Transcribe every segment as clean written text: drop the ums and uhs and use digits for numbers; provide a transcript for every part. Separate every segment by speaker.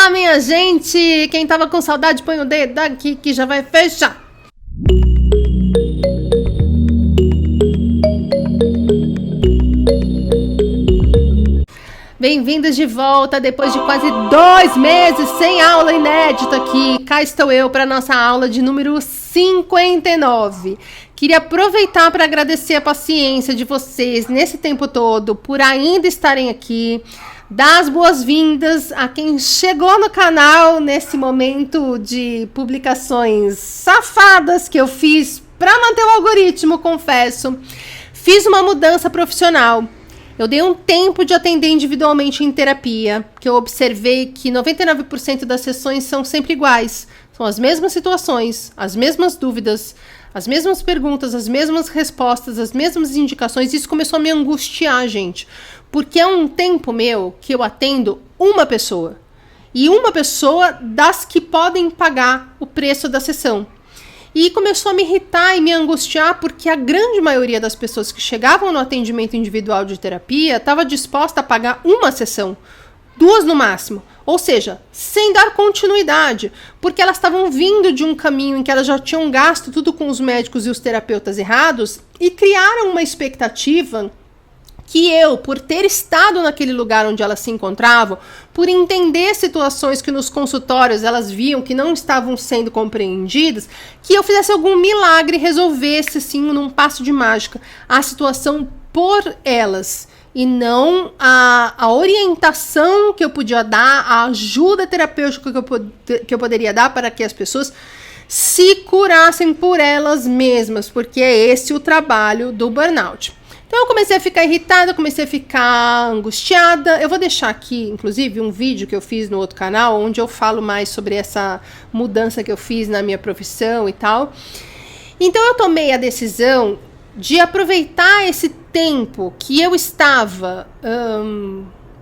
Speaker 1: Olá, minha gente! Quem tava com saudade, põe o dedo aqui que já vai fechar. Bem-vindos de volta depois de quase 2 meses sem aula inédita aqui. Cá estou eu para nossa aula de número 59. Queria aproveitar para agradecer a paciência de vocês nesse tempo todo, por ainda estarem aqui. Dar as boas-vindas a quem chegou no canal nesse momento de publicações safadas que eu fiz para manter o algoritmo, confesso. Fiz uma mudança profissional. Eu dei um tempo de atender individualmente em terapia, que eu observei que 99% das sessões são sempre iguais. São as mesmas situações, as mesmas dúvidas, as mesmas perguntas, as mesmas respostas, as mesmas indicações. Isso começou a me angustiar, gente. Porque é um tempo meu que eu atendo uma pessoa. E uma pessoa das que podem pagar o preço da sessão. E começou a me irritar e me angustiar porque a grande maioria das pessoas que chegavam no atendimento individual de terapia estava disposta a pagar uma sessão, 2 no máximo. Ou seja, sem dar continuidade, porque elas estavam vindo de um caminho em que elas já tinham gasto tudo com os médicos e os terapeutas errados e criaram uma expectativa que eu, por ter estado naquele lugar onde elas se encontravam, por entender situações que nos consultórios elas viam que não estavam sendo compreendidas, que eu fizesse algum milagre e resolvesse, assim, num passo de mágica, a situação por elas. E não a orientação que eu podia dar, a ajuda terapêutica que eu poderia dar para que as pessoas se curassem por elas mesmas, porque é esse o trabalho do burnout. Então eu comecei a ficar irritada, comecei a ficar angustiada. Eu vou deixar aqui, inclusive, um vídeo que eu fiz no outro canal, onde eu falo mais sobre essa mudança que eu fiz na minha profissão e tal. Então eu tomei a decisão de aproveitar esse tempo que eu estava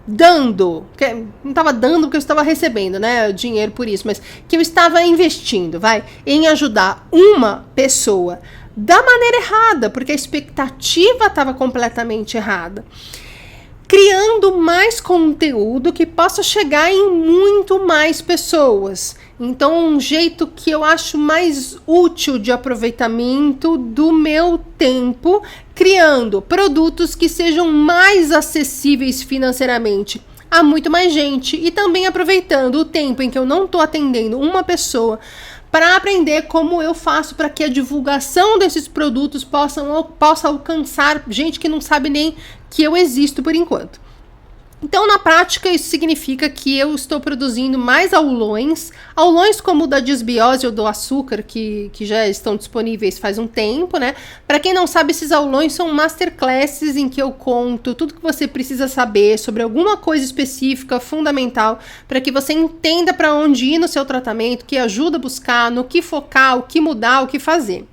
Speaker 1: dando, não estava dando porque eu estava recebendo, né, dinheiro por isso, mas que eu estava investindo, em ajudar uma pessoa da maneira errada, porque a expectativa estava completamente errada. Criando mais conteúdo que possa chegar em muito mais pessoas. Então, um jeito que eu acho mais útil de aproveitamento do meu tempo, criando produtos que sejam mais acessíveis financeiramente a muito mais gente e também aproveitando o tempo em que eu não estou atendendo uma pessoa para aprender como eu faço para que a divulgação desses produtos possa alcançar gente que não sabe nem que eu existo por enquanto. Então, na prática, isso significa que eu estou produzindo mais aulões como o da disbiose ou do açúcar, que já estão disponíveis faz um tempo, né? Para quem não sabe, esses aulões são masterclasses em que eu conto tudo que você precisa saber sobre alguma coisa específica, fundamental, para que você entenda para onde ir no seu tratamento, que ajuda a buscar, no que focar, o que mudar, o que fazer.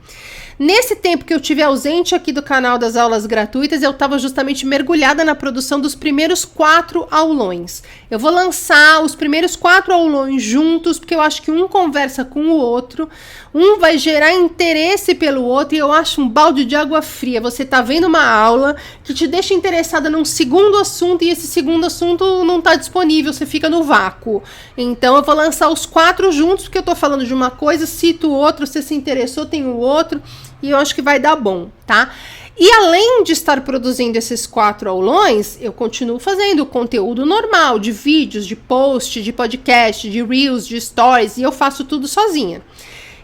Speaker 1: Nesse tempo que eu tive ausente aqui do canal das aulas gratuitas, eu estava justamente mergulhada na produção dos primeiros 4 aulões. Eu vou lançar os primeiros 4 aulões juntos, porque eu acho que um conversa com o outro, um vai gerar interesse pelo outro, e eu acho um balde de água fria. Você tá vendo uma aula que te deixa interessada num segundo assunto, e esse segundo assunto não tá disponível, você fica no vácuo. Então eu vou lançar os 4 juntos, porque eu tô falando de uma coisa, cito o outro, você se interessou, tem o outro, e eu acho que vai dar bom, tá? E além de estar produzindo esses 4 aulões, eu continuo fazendo conteúdo normal, de vídeos, de post, de podcast, de reels, de stories, e eu faço tudo sozinha.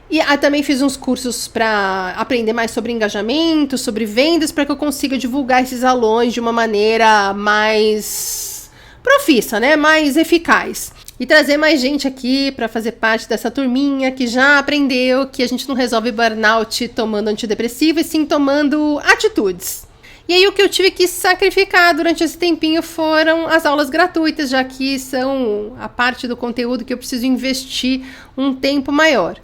Speaker 1: E também fiz uns cursos para aprender mais sobre engajamento, sobre vendas, para que eu consiga divulgar esses aulões de uma maneira mais profissa, né? Mais eficaz. E trazer mais gente aqui para fazer parte dessa turminha que já aprendeu que a gente não resolve burnout tomando antidepressivo, e sim tomando atitudes. E aí o que eu tive que sacrificar durante esse tempinho foram as aulas gratuitas, já que são a parte do conteúdo que eu preciso investir um tempo maior.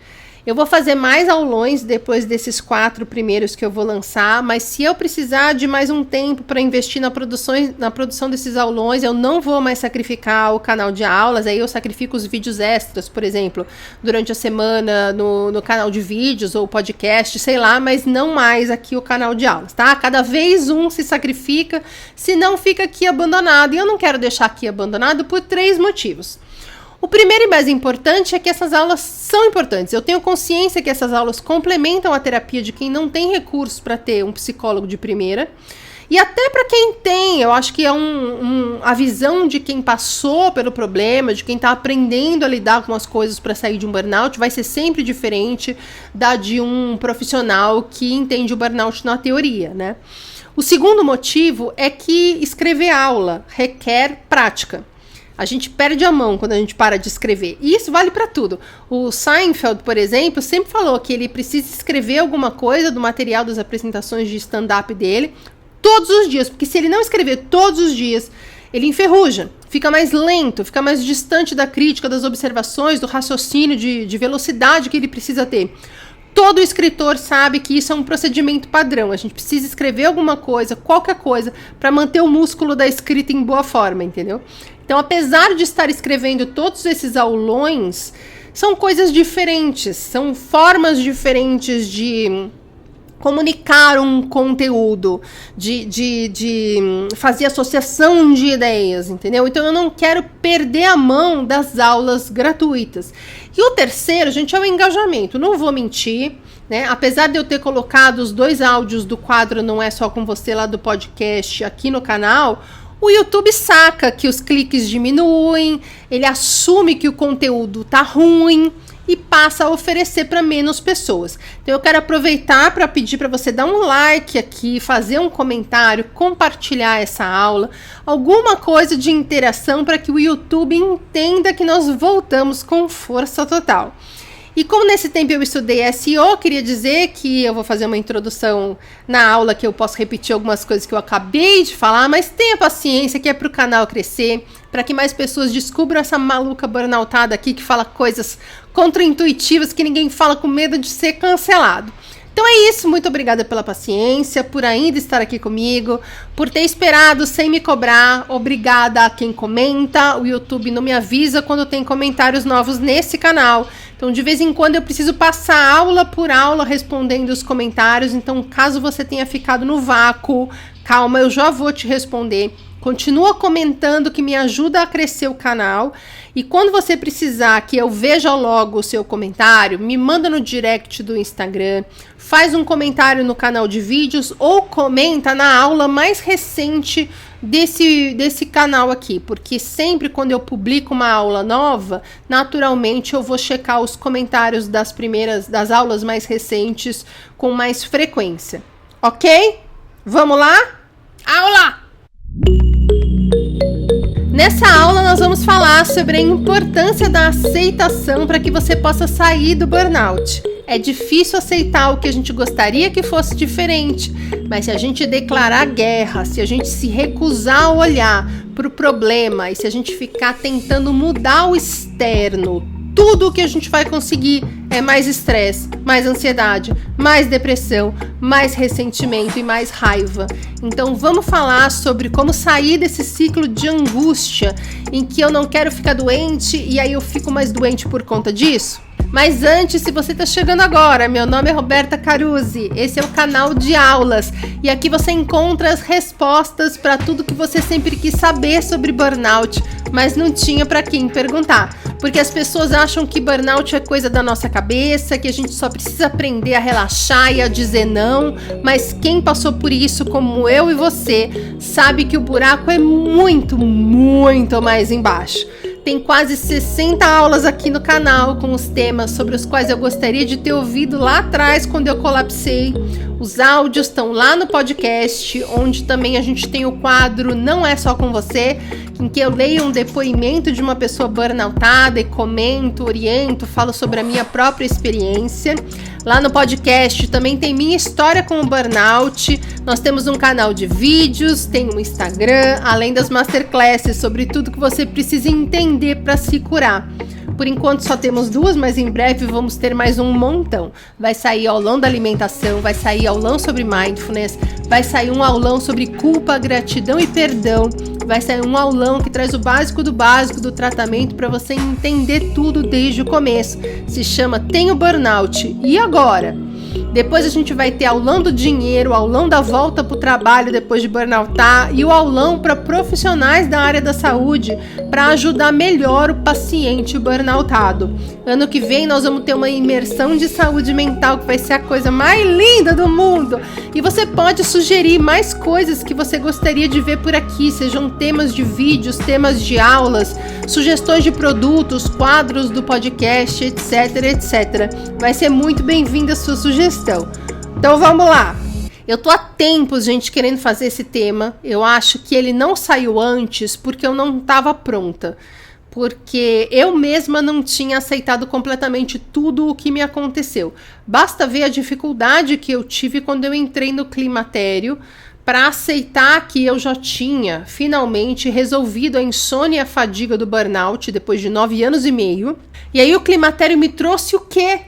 Speaker 1: Eu vou fazer mais aulões depois desses 4 primeiros que eu vou lançar, mas se eu precisar de mais um tempo para investir na produção desses aulões, eu não vou mais sacrificar o canal de aulas, aí eu sacrifico os vídeos extras, por exemplo, durante a semana no canal de vídeos ou podcast, sei lá, mas não mais aqui o canal de aulas, tá? Cada vez um se sacrifica, senão fica aqui abandonado, e eu não quero deixar aqui abandonado por 3 motivos. O primeiro e mais importante é que essas aulas são importantes. Eu tenho consciência que essas aulas complementam a terapia de quem não tem recursos para ter um psicólogo de primeira. E até para quem tem, eu acho que é a visão de quem passou pelo problema, de quem está aprendendo a lidar com as coisas para sair de um burnout, vai ser sempre diferente da de um profissional que entende o burnout na teoria, né? O segundo motivo é que escrever aula requer prática. A gente perde a mão quando a gente para de escrever. E isso vale para tudo. O Seinfeld, por exemplo, sempre falou que ele precisa escrever alguma coisa do material das apresentações de stand-up dele todos os dias. Porque se ele não escrever todos os dias, ele enferruja. Fica mais lento, fica mais distante da crítica, das observações, do raciocínio, de velocidade que ele precisa ter. Todo escritor sabe que isso é um procedimento padrão. A gente precisa escrever alguma coisa, qualquer coisa, para manter o músculo da escrita em boa forma, entendeu? Então, apesar de estar escrevendo todos esses aulões, são coisas diferentes, são formas diferentes de comunicar um conteúdo, de fazer associação de ideias, entendeu? Então, eu não quero perder a mão das aulas gratuitas. E o terceiro, gente, é o engajamento. Não vou mentir, né? Apesar de eu ter colocado os 2 áudios do quadro Não É Só Com Você lá do podcast aqui no canal, o YouTube saca que os cliques diminuem, ele assume que o conteúdo tá ruim e passa a oferecer para menos pessoas. Então eu quero aproveitar para pedir para você dar um like aqui, fazer um comentário, compartilhar essa aula, alguma coisa de interação para que o YouTube entenda que nós voltamos com força total. E como nesse tempo eu estudei SEO, queria dizer que eu vou fazer uma introdução na aula que eu posso repetir algumas coisas que eu acabei de falar, mas tenha paciência que é para o canal crescer, para que mais pessoas descubram essa maluca burnoutada aqui que fala coisas contraintuitivas que ninguém fala com medo de ser cancelado. Então é isso, muito obrigada pela paciência, por ainda estar aqui comigo, por ter esperado sem me cobrar, obrigada a quem comenta, o YouTube não me avisa quando tem comentários novos nesse canal, então de vez em quando eu preciso passar aula por aula respondendo os comentários, então caso você tenha ficado no vácuo, calma, eu já vou te responder. Continua comentando que me ajuda a crescer o canal. E quando você precisar que eu veja logo o seu comentário, me manda no direct do Instagram, faz um comentário no canal de vídeos ou comenta na aula mais recente desse canal aqui. Porque sempre quando eu publico uma aula nova, naturalmente eu vou checar os comentários das aulas mais recentes com mais frequência. Ok? Vamos lá? Aula! Nessa aula nós vamos falar sobre a importância da aceitação para que você possa sair do burnout. É difícil aceitar o que a gente gostaria que fosse diferente, mas se a gente declarar guerra, se a gente se recusar a olhar para o problema e se a gente ficar tentando mudar o externo, tudo o que a gente vai conseguir é mais estresse, mais ansiedade, mais depressão, mais ressentimento e mais raiva. Então vamos falar sobre como sair desse ciclo de angústia em que eu não quero ficar doente e aí eu fico mais doente por conta disso? Mas antes, se você está chegando agora, meu nome é Roberta Caruzzi, esse é o canal de aulas e aqui você encontra as respostas para tudo que você sempre quis saber sobre burnout, mas não tinha para quem perguntar. Porque as pessoas acham que burnout é coisa da nossa cabeça, que a gente só precisa aprender a relaxar e a dizer não, mas quem passou por isso, como eu e você, sabe que o buraco é muito, muito mais embaixo. Tem quase 60 aulas aqui no canal com os temas sobre os quais eu gostaria de ter ouvido lá atrás quando eu colapsei. Os áudios estão lá no podcast, onde também a gente tem o quadro Não É Só Com Você, em que eu leio um depoimento de uma pessoa burnoutada e comento, oriento, falo sobre a minha própria experiência. Lá no podcast também tem minha história com o burnout. Nós temos um canal de vídeos, tem um Instagram, além das masterclasses sobre tudo que você precisa entender para se curar. Por enquanto só temos 2, mas em breve vamos ter mais um montão. Vai sair aulão da alimentação, vai sair aulão sobre mindfulness, vai sair um aulão sobre culpa, gratidão e perdão, vai sair um aulão que traz o básico do tratamento para você entender tudo desde o começo. Se chama Tenho Burnout. E agora? Depois a gente vai ter aulão do dinheiro, aulão da volta para o trabalho depois de burnoutar e o aulão para profissionais da área da saúde para ajudar melhor o paciente burnoutado. Ano que vem nós vamos ter uma imersão de saúde mental que vai ser a coisa mais linda do mundo. E você pode sugerir mais coisas que você gostaria de ver por aqui, sejam temas de vídeos, temas de aulas, sugestões de produtos, quadros do podcast, etc, etc. Vai ser muito bem-vinda a sua sugestão. Então vamos lá. Eu tô há tempos, gente, querendo fazer esse tema. Eu acho que ele não saiu antes porque eu não estava pronta. Porque eu mesma não tinha aceitado completamente tudo o que me aconteceu. Basta ver a dificuldade que eu tive quando eu entrei no climatério para aceitar que eu já tinha finalmente resolvido a insônia e a fadiga do burnout depois de 9 anos e meio. E aí o climatério me trouxe o quê?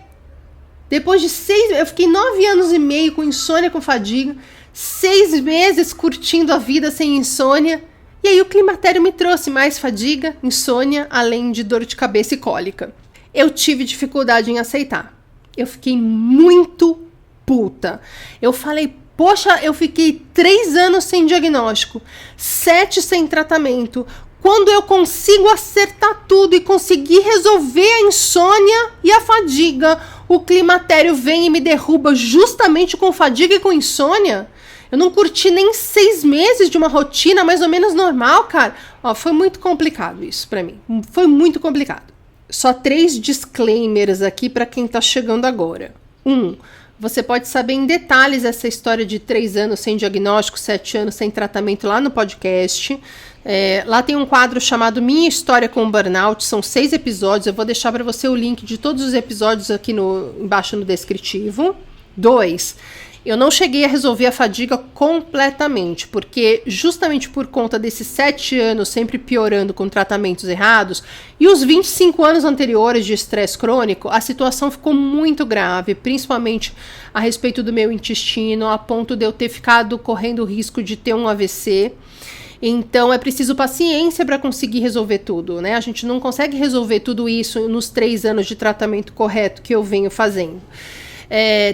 Speaker 1: Depois de eu fiquei 9 anos e meio com insônia, com fadiga, 6 meses curtindo a vida sem insônia, e aí o climatério me trouxe mais fadiga, insônia, além de dor de cabeça e cólica. Eu tive dificuldade em aceitar. Eu fiquei muito puta. Eu falei, poxa, eu fiquei 3 anos sem diagnóstico, 7 sem tratamento. Quando eu consigo acertar tudo e conseguir resolver a insônia e a fadiga, o climatério vem e me derruba justamente com fadiga e com insônia? Eu não curti nem 6 meses de uma rotina mais ou menos normal, cara. Ó, foi muito complicado isso pra mim. Foi muito complicado. Só 3 disclaimers aqui pra quem tá chegando agora. 1. Você pode saber em detalhes essa história de 3 anos sem diagnóstico, 7 anos sem tratamento lá no podcast. Lá tem um quadro chamado Minha História com Burnout, são 6 episódios, eu vou deixar para você o link de todos os episódios aqui embaixo no descritivo. 2, eu não cheguei a resolver a fadiga completamente, porque justamente por conta desses 7 anos sempre piorando com tratamentos errados, e os 25 anos anteriores de estresse crônico, a situação ficou muito grave, principalmente a respeito do meu intestino, a ponto de eu ter ficado correndo o risco de ter um AVC. Então, é preciso paciência para conseguir resolver tudo, né? A gente não consegue resolver tudo isso nos 3 anos de tratamento correto que eu venho fazendo.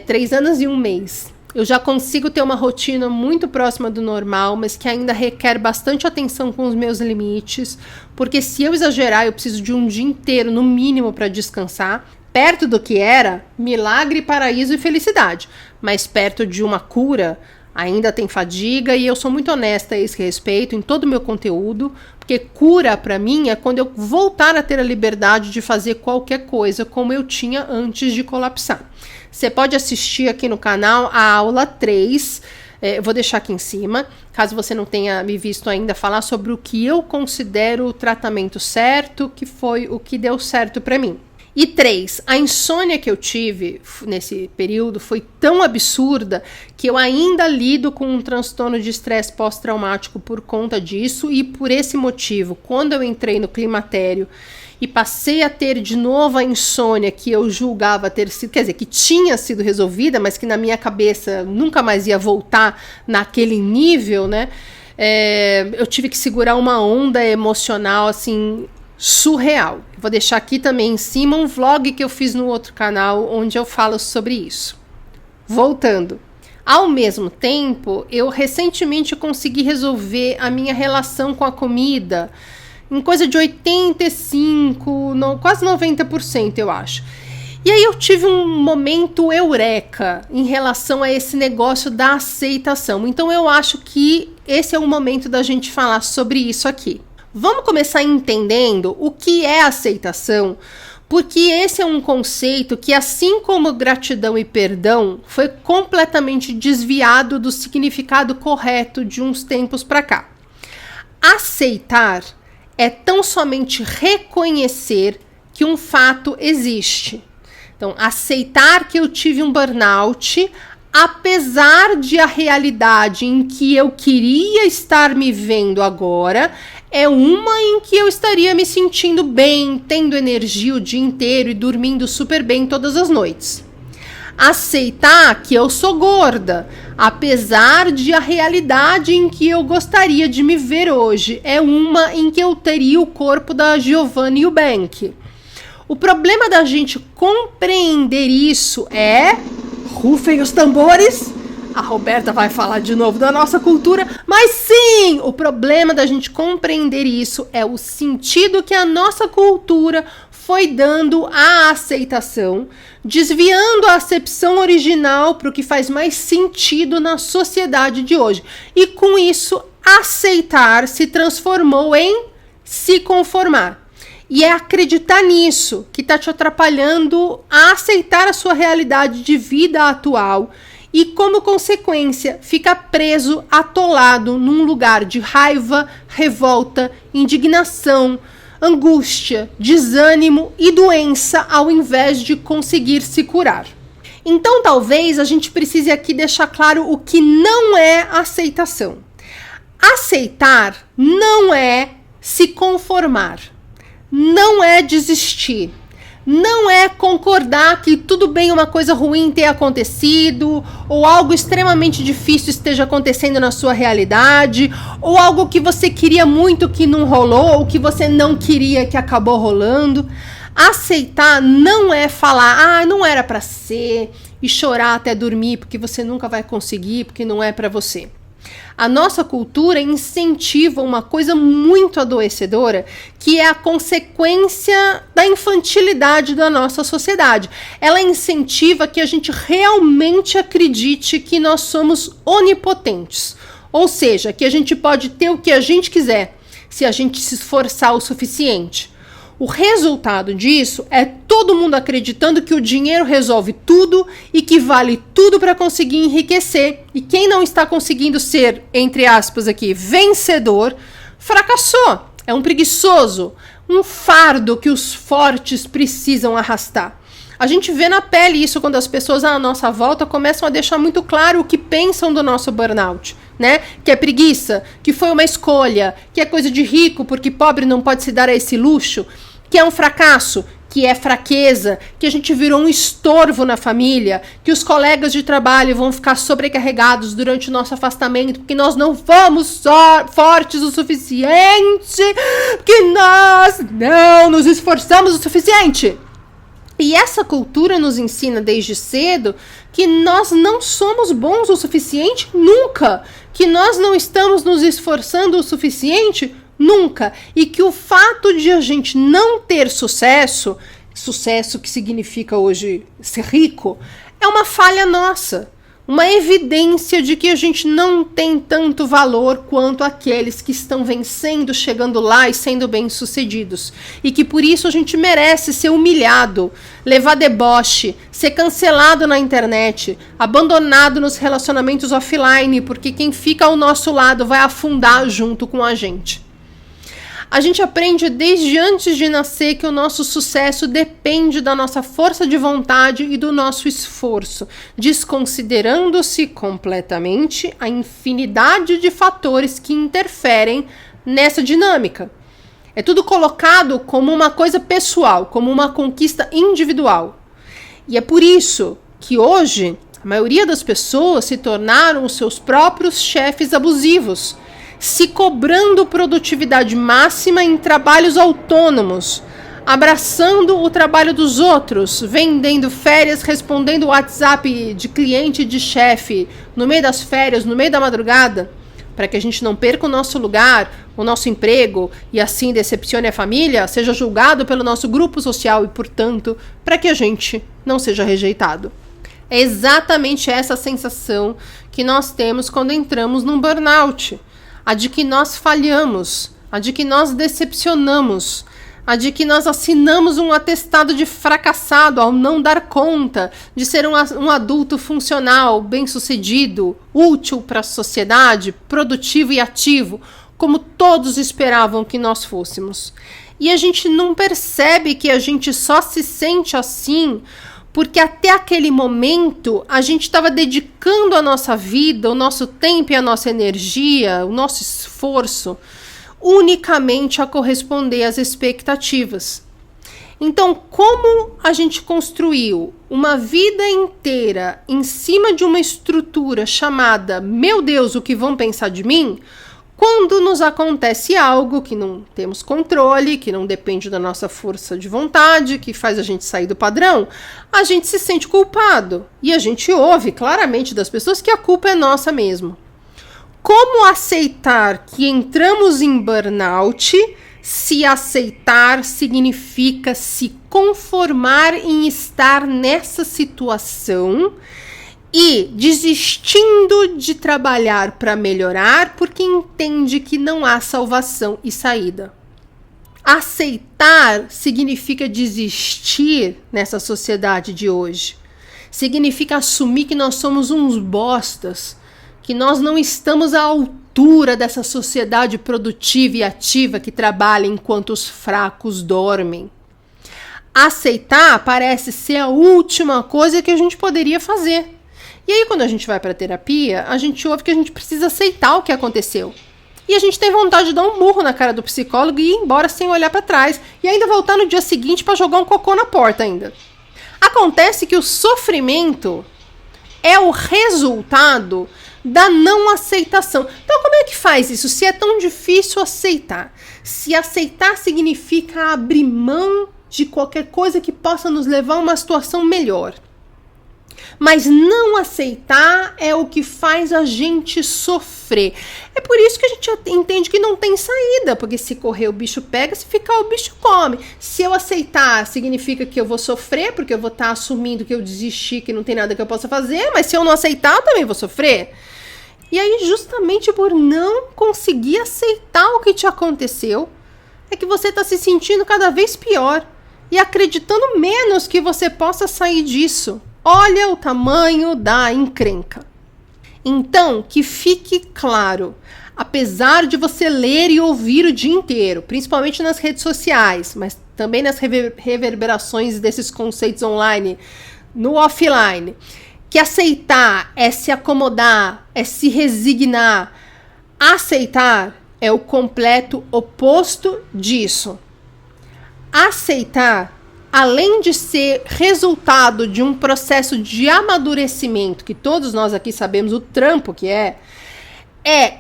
Speaker 1: 3 anos e 1 mês. Eu já consigo ter uma rotina muito próxima do normal, mas que ainda requer bastante atenção com os meus limites, porque se eu exagerar, eu preciso de um dia inteiro, no mínimo, para descansar. Perto do que era, milagre, paraíso e felicidade. Mas perto de uma cura, ainda tem fadiga, e eu sou muito honesta a esse respeito em todo o meu conteúdo, porque cura para mim é quando eu voltar a ter a liberdade de fazer qualquer coisa como eu tinha antes de colapsar. Você pode assistir aqui no canal a aula 3, eu vou deixar aqui em cima, caso você não tenha me visto ainda, falar sobre o que eu considero o tratamento certo, que foi o que deu certo para mim. E 3, a insônia que eu tive nesse período foi tão absurda que eu ainda lido com um transtorno de estresse pós-traumático por conta disso, e por esse motivo, quando eu entrei no climatério e passei a ter de novo a insônia que eu julgava ter sido, quer dizer, que tinha sido resolvida, mas que na minha cabeça nunca mais ia voltar naquele nível, né? Eu tive que segurar uma onda emocional, assim, surreal. Vou deixar aqui também em cima um vlog que eu fiz no outro canal, onde eu falo sobre isso. Voltando. Ao mesmo tempo, eu recentemente consegui resolver a minha relação com a comida em coisa de 85, quase 90%, eu acho. E aí eu tive um momento eureka em relação a esse negócio da aceitação. Então eu acho que esse é o momento da gente falar sobre isso aqui. Vamos começar entendendo o que é aceitação, porque esse é um conceito que, assim como gratidão e perdão, foi completamente desviado do significado correto de uns tempos para cá. Aceitar é tão somente reconhecer que um fato existe. Então, aceitar que eu tive um burnout, apesar de a realidade em que eu queria estar me vendo agora, é uma em que eu estaria me sentindo bem, tendo energia o dia inteiro e dormindo super bem todas as noites. Aceitar que eu sou gorda, apesar de a realidade em que eu gostaria de me ver hoje é uma em que eu teria o corpo da Giovanna Eubank. O problema da gente compreender isso é Rufem os tambores. A Roberta vai falar de novo da nossa cultura, mas sim, o problema da gente compreender isso é o sentido que a nossa cultura foi dando à aceitação, desviando a acepção original para o que faz mais sentido na sociedade de hoje. E com isso, aceitar se transformou em se conformar. E é acreditar nisso que está te atrapalhando a aceitar a sua realidade de vida atual e, como consequência, fica preso, atolado num lugar de raiva, revolta, indignação, angústia, desânimo e doença, ao invés de conseguir se curar. Então, talvez a gente precise aqui deixar claro o que não é aceitação. Aceitar não é se conformar, não é desistir, não é concordar que tudo bem uma coisa ruim ter acontecido, ou algo extremamente difícil esteja acontecendo na sua realidade, ou algo que você queria muito que não rolou, ou que você não queria que acabou rolando. Aceitar não é falar, não era para ser, e chorar até dormir, porque você nunca vai conseguir, porque não é para você. A nossa cultura incentiva uma coisa muito adoecedora, que é a consequência da infantilidade da nossa sociedade. Ela incentiva que a gente realmente acredite que nós somos onipotentes. Ou seja, que a gente pode ter o que a gente quiser, se a gente se esforçar o suficiente. O resultado disso é todo mundo acreditando que o dinheiro resolve tudo e que vale tudo para conseguir enriquecer. E quem não está conseguindo ser, entre aspas aqui, vencedor, fracassou. É um preguiçoso, um fardo que os fortes precisam arrastar. A gente vê na pele isso quando as pessoas à nossa volta começam a deixar muito claro o que pensam do nosso burnout, né? Que é preguiça, que foi uma escolha, que é coisa de rico porque pobre não pode se dar a esse luxo, que é um fracasso, que é fraqueza, que a gente virou um estorvo na família, que os colegas de trabalho vão ficar sobrecarregados durante o nosso afastamento, porque nós não fomos fortes o suficiente, que nós não nos esforçamos o suficiente. E essa cultura nos ensina desde cedo que nós não somos bons o suficiente nunca, que nós não estamos nos esforçando o suficiente nunca, e que o fato de a gente não ter sucesso que significa hoje ser rico, é uma falha nossa, uma evidência de que a gente não tem tanto valor quanto aqueles que estão vencendo, chegando lá e sendo bem-sucedidos, e que por isso a gente merece ser humilhado, levar deboche, ser cancelado na internet, abandonado nos relacionamentos offline, porque quem fica ao nosso lado vai afundar junto com a gente. A gente aprende desde antes de nascer que o nosso sucesso depende da nossa força de vontade e do nosso esforço, desconsiderando-se completamente a infinidade de fatores que interferem nessa dinâmica. É tudo colocado como uma coisa pessoal, como uma conquista individual. E é por isso que hoje a maioria das pessoas se tornaram os seus próprios chefes abusivos, se cobrando produtividade máxima em trabalhos autônomos, abraçando o trabalho dos outros, vendendo férias, respondendo WhatsApp de cliente e de chefe no meio das férias, no meio da madrugada, para que a gente não perca o nosso lugar, o nosso emprego e assim decepcione a família, seja julgado pelo nosso grupo social e, portanto, para que a gente não seja rejeitado. É exatamente essa sensação que nós temos quando entramos num burnout. A de que nós falhamos, a de que nós decepcionamos, a de que nós assinamos um atestado de fracassado ao não dar conta de ser um adulto funcional, bem-sucedido, útil para a sociedade, produtivo e ativo, como todos esperavam que nós fôssemos. E a gente não percebe que a gente só se sente assim porque até aquele momento a gente estava dedicando a nossa vida, o nosso tempo e a nossa energia, o nosso esforço, unicamente a corresponder às expectativas. Então, como a gente construiu uma vida inteira em cima de uma estrutura chamada "meu Deus, o que vão pensar de mim?", Quando nos acontece algo que não temos controle, que não depende da nossa força de vontade, que faz a gente sair do padrão, a gente se sente culpado. E a gente ouve claramente das pessoas que a culpa é nossa mesmo. Como aceitar que entramos em burnout? Se aceitar significa se conformar em estar nessa situação e desistindo de trabalhar para melhorar porque entende que não há salvação e saída. Aceitar significa desistir nessa sociedade de hoje. Significa assumir que nós somos uns bostas, que nós não estamos à altura dessa sociedade produtiva e ativa que trabalha enquanto os fracos dormem. Aceitar parece ser a última coisa que a gente poderia fazer. E aí, quando a gente vai para terapia, a gente ouve que a gente precisa aceitar o que aconteceu. E a gente tem vontade de dar um murro na cara do psicólogo e ir embora sem olhar para trás. E ainda voltar no dia seguinte para jogar um cocô na porta ainda. Acontece que o sofrimento é o resultado da não aceitação. Então, como é que faz isso? Se é tão difícil aceitar. Se aceitar significa abrir mão de qualquer coisa que possa nos levar a uma situação melhor. Mas não aceitar é o que faz a gente sofrer. É por isso que a gente entende que não tem saída, porque se correr o bicho pega, se ficar o bicho come. Se eu aceitar, significa que eu vou sofrer, porque eu vou estar assumindo que eu desisti, que não tem nada que eu possa fazer, mas se eu não aceitar, eu também vou sofrer. E aí, justamente por não conseguir aceitar o que te aconteceu, é que você está se sentindo cada vez pior e acreditando menos que você possa sair disso. Olha o tamanho da encrenca. Então, que fique claro, apesar de você ler e ouvir o dia inteiro, principalmente nas redes sociais, mas também nas reverberações desses conceitos online, no offline, que aceitar é se acomodar, é se resignar. Aceitar é o completo oposto disso. Aceitar, além de ser resultado de um processo de amadurecimento, que todos nós aqui sabemos o trampo que é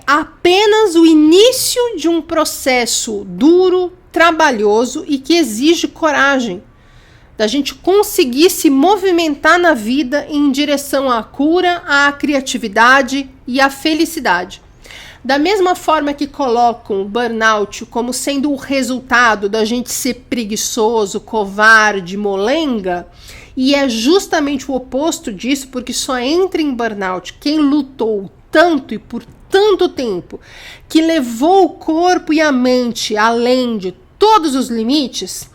Speaker 1: apenas o início de um processo duro, trabalhoso e que exige coragem. Da gente conseguir se movimentar na vida em direção à cura, à criatividade e à felicidade. Da mesma forma que colocam o burnout como sendo o resultado da gente ser preguiçoso, covarde, molenga, e é justamente o oposto disso, porque só entra em burnout quem lutou tanto e por tanto tempo, que levou o corpo e a mente além de todos os limites.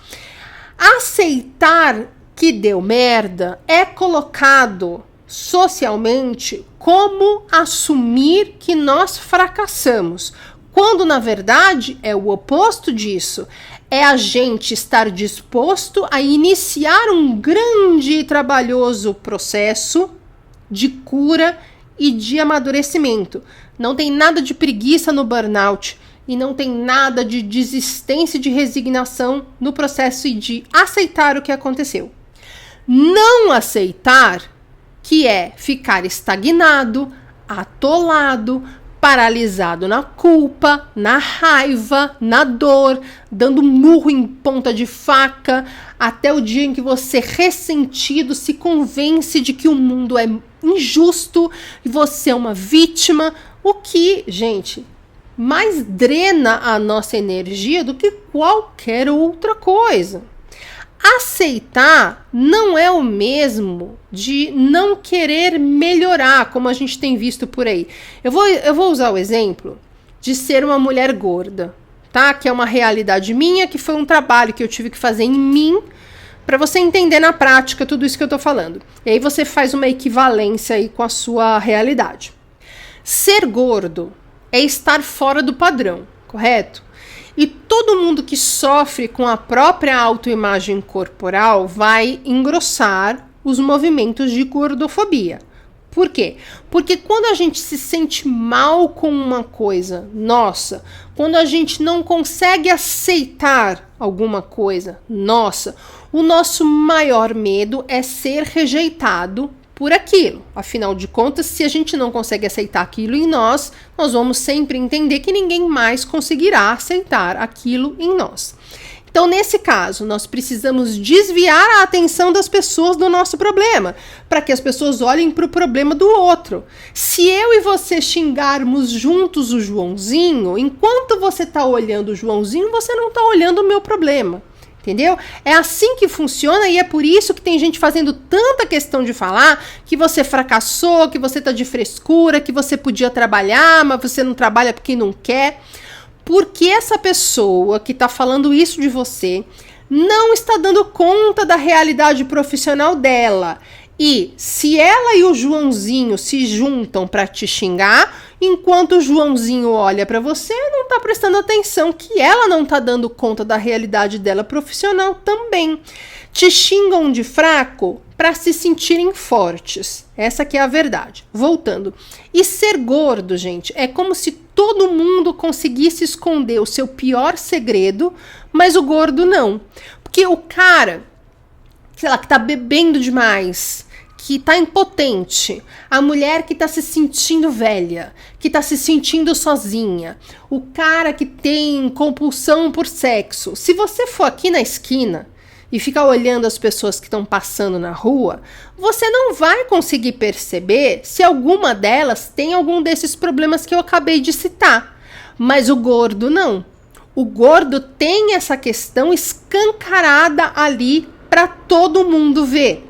Speaker 1: Aceitar que deu merda é colocado socialmente como assumir que nós fracassamos, quando na verdade é o oposto disso. É a gente estar disposto a iniciar um grande e trabalhoso processo de cura e de amadurecimento. Não tem nada de preguiça no burnout e não tem nada de desistência e de resignação no processo de aceitar o que aconteceu. Não aceitar, que é ficar estagnado, atolado, paralisado na culpa, na raiva, na dor, dando murro em ponta de faca, até o dia em que você, ressentido, se convence de que o mundo é injusto e você é uma vítima, o que, gente, mais drena a nossa energia do que qualquer outra coisa. Aceitar não é o mesmo de não querer melhorar, como a gente tem visto por aí. Eu vou usar o exemplo de ser uma mulher gorda, tá? Que é uma realidade minha, que foi um trabalho que eu tive que fazer em mim, para você entender na prática tudo isso que eu tô falando. E aí você faz uma equivalência aí com a sua realidade. Ser gordo é estar fora do padrão, correto? E todo mundo que sofre com a própria autoimagem corporal vai engrossar os movimentos de gordofobia. Por quê? Porque quando a gente se sente mal com uma coisa nossa, quando a gente não consegue aceitar alguma coisa nossa, o nosso maior medo é ser rejeitado por aquilo. Afinal de contas, se a gente não consegue aceitar aquilo em nós, nós vamos sempre entender que ninguém mais conseguirá aceitar aquilo em nós. Então, nesse caso, nós precisamos desviar a atenção das pessoas do nosso problema, para que as pessoas olhem para o problema do outro. Se eu e você xingarmos juntos o Joãozinho, enquanto você está olhando o Joãozinho, você não está olhando o meu problema. Entendeu? É assim que funciona e é por isso que tem gente fazendo tanta questão de falar que você fracassou, que você tá de frescura, que você podia trabalhar, mas você não trabalha porque não quer. Porque essa pessoa que tá falando isso de você não está dando conta da realidade profissional dela. E se ela e o Joãozinho se juntam para te xingar, enquanto o Joãozinho olha para você, não tá prestando atenção que ela não tá dando conta da realidade dela profissional também. Te xingam de fraco para se sentirem fortes. Essa que é a verdade. Voltando. E ser gordo, gente, é como se todo mundo conseguisse esconder o seu pior segredo, mas o gordo não. Porque o cara, sei lá, que tá bebendo demais, que tá impotente, a mulher que tá se sentindo velha, que tá se sentindo sozinha, o cara que tem compulsão por sexo. Se você for aqui na esquina e ficar olhando as pessoas que estão passando na rua, você não vai conseguir perceber se alguma delas tem algum desses problemas que eu acabei de citar. Mas o gordo não. O gordo tem essa questão escancarada ali para todo mundo ver.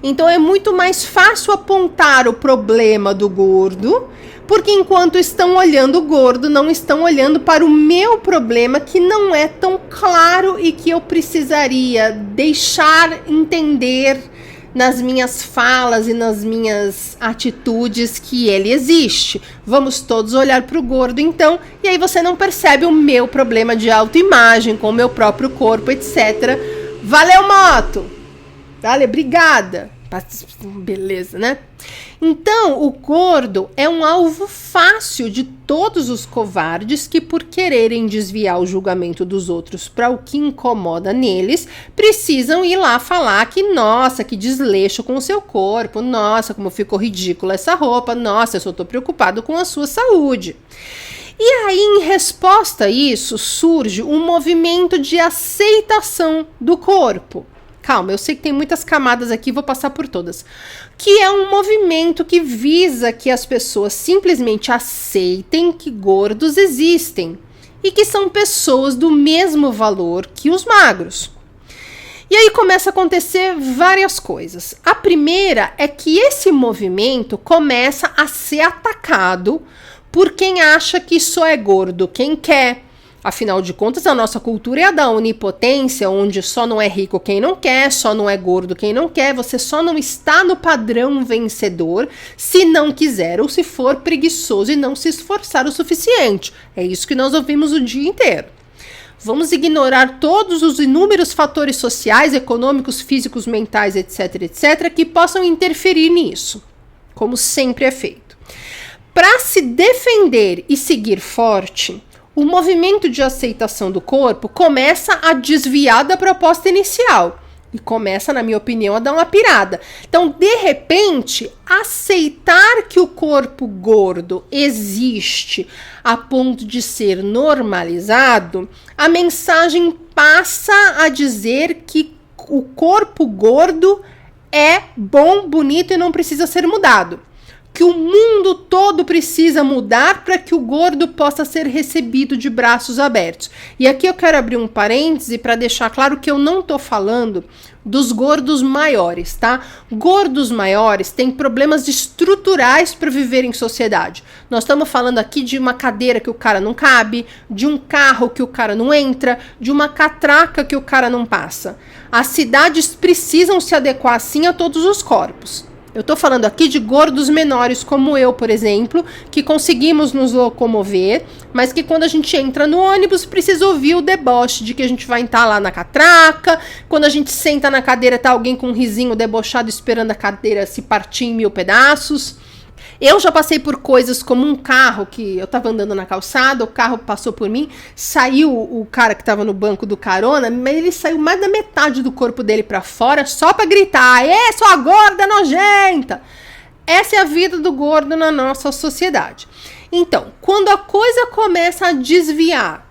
Speaker 1: Então é muito mais fácil apontar o problema do gordo, porque enquanto estão olhando o gordo, não estão olhando para o meu problema, que não é tão claro e que eu precisaria deixar entender nas minhas falas e nas minhas atitudes que ele existe. Vamos todos olhar para o gordo então, e aí você não percebe o meu problema de autoimagem com o meu próprio corpo, etc. Valeu, moto! Vale, obrigada! Beleza, né? Então, o gordo é um alvo fácil de todos os covardes que, por quererem desviar o julgamento dos outros para o que incomoda neles, precisam ir lá falar que, nossa, que desleixo com o seu corpo, nossa, como ficou ridícula essa roupa, nossa, eu só tô preocupado com a sua saúde. E aí, em resposta a isso, surge um movimento de aceitação do corpo. Calma, eu sei que tem muitas camadas aqui, vou passar por todas. Que é um movimento que visa que as pessoas simplesmente aceitem que gordos existem e que são pessoas do mesmo valor que os magros. E aí começa a acontecer várias coisas. A primeira é que esse movimento começa a ser atacado por quem acha que só é gordo quem quer. Afinal de contas, a nossa cultura é a da onipotência, onde só não é rico quem não quer, só não é gordo quem não quer, você só não está no padrão vencedor se não quiser ou se for preguiçoso e não se esforçar o suficiente. É isso que nós ouvimos o dia inteiro. Vamos ignorar todos os inúmeros fatores sociais, econômicos, físicos, mentais, etc., etc., que possam interferir nisso, como sempre é feito. Para se defender e seguir forte, o movimento de aceitação do corpo começa a desviar da proposta inicial e começa, na minha opinião, a dar uma pirada. Então, de repente, aceitar que o corpo gordo existe a ponto de ser normalizado, a mensagem passa a dizer que o corpo gordo é bom, bonito e não precisa ser mudado. Que o mundo todo precisa mudar para que o gordo possa ser recebido de braços abertos. E aqui eu quero abrir um parêntese para deixar claro que eu não estou falando dos gordos maiores, tá? Gordos maiores têm problemas estruturais para viver em sociedade. Nós estamos falando aqui de uma cadeira que o cara não cabe, de um carro que o cara não entra, de uma catraca que o cara não passa. As cidades precisam se adequar sim a todos os corpos. Eu tô falando aqui de gordos menores como eu, por exemplo, que conseguimos nos locomover, mas que quando a gente entra no ônibus precisa ouvir o deboche de que a gente vai entrar lá na catraca, quando a gente senta na cadeira tá alguém com um risinho debochado esperando a cadeira se partir em 1000 pedaços. Eu já passei por coisas como um carro, que eu tava andando na calçada, o carro passou por mim, saiu o cara que tava no banco do carona, mas ele saiu mais da metade do corpo dele pra fora, só pra gritar, sua gorda nojenta! Essa é a vida do gordo na nossa sociedade. Então, quando a coisa começa a desviar,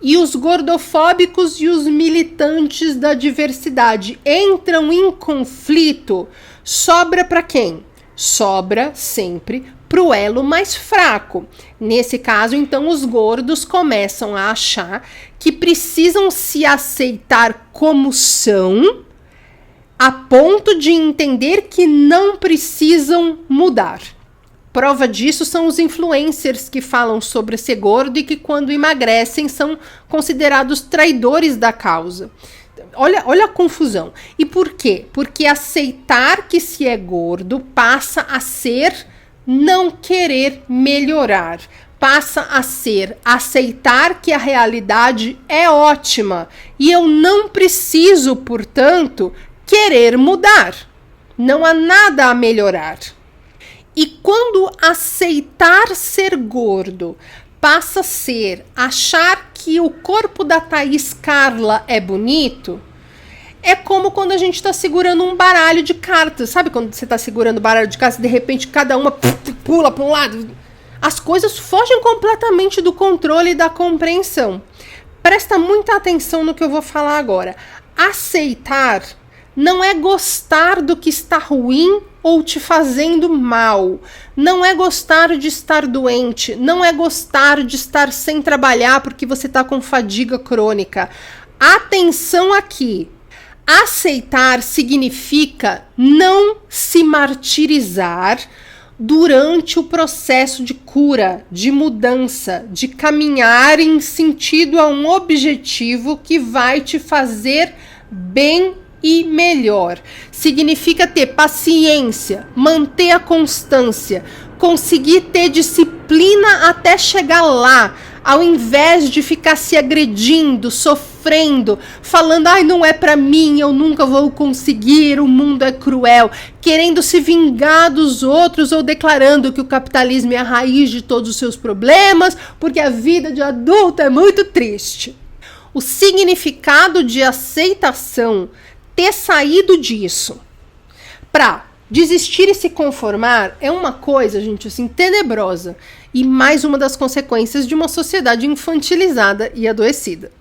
Speaker 1: e os gordofóbicos e os militantes da diversidade entram em conflito, sobra para quem? Sobra sempre pro elo mais fraco. Nesse caso, então, os gordos começam a achar que precisam se aceitar como são, a ponto de entender que não precisam mudar. Prova disso são os influencers que falam sobre ser gordo e que quando emagrecem são considerados traidores da causa. Olha a confusão. E por quê? Porque aceitar que se é gordo passa a ser não querer melhorar. Passa a ser aceitar que a realidade é ótima e eu não preciso, portanto, querer mudar. Não há nada a melhorar. E quando aceitar ser gordo passa a ser achar que o corpo da Thaís Carla é bonito, é como quando a gente está segurando um baralho de cartas. Sabe quando você está segurando o baralho de cartas e de repente cada uma pula para um lado? As coisas fogem completamente do controle e da compreensão. Presta muita atenção no que eu vou falar agora. Aceitar não é gostar do que está ruim ou te fazendo mal. Não é gostar de estar doente. Não é gostar de estar sem trabalhar porque você está com fadiga crônica. Atenção aqui. Aceitar significa não se martirizar durante o processo de cura, de mudança, de caminhar em sentido a um objetivo que vai te fazer bem e melhor. Significa ter paciência, manter a constância, conseguir ter disciplina até chegar lá, ao invés de ficar se agredindo, sofrendo, falando, não é pra mim, eu nunca vou conseguir, o mundo é cruel, querendo se vingar dos outros ou declarando que o capitalismo é a raiz de todos os seus problemas, porque a vida de adulto é muito triste. O significado de aceitação, ter saído disso para desistir e se conformar é uma coisa, gente, assim, tenebrosa e mais uma das consequências de uma sociedade infantilizada e adoecida.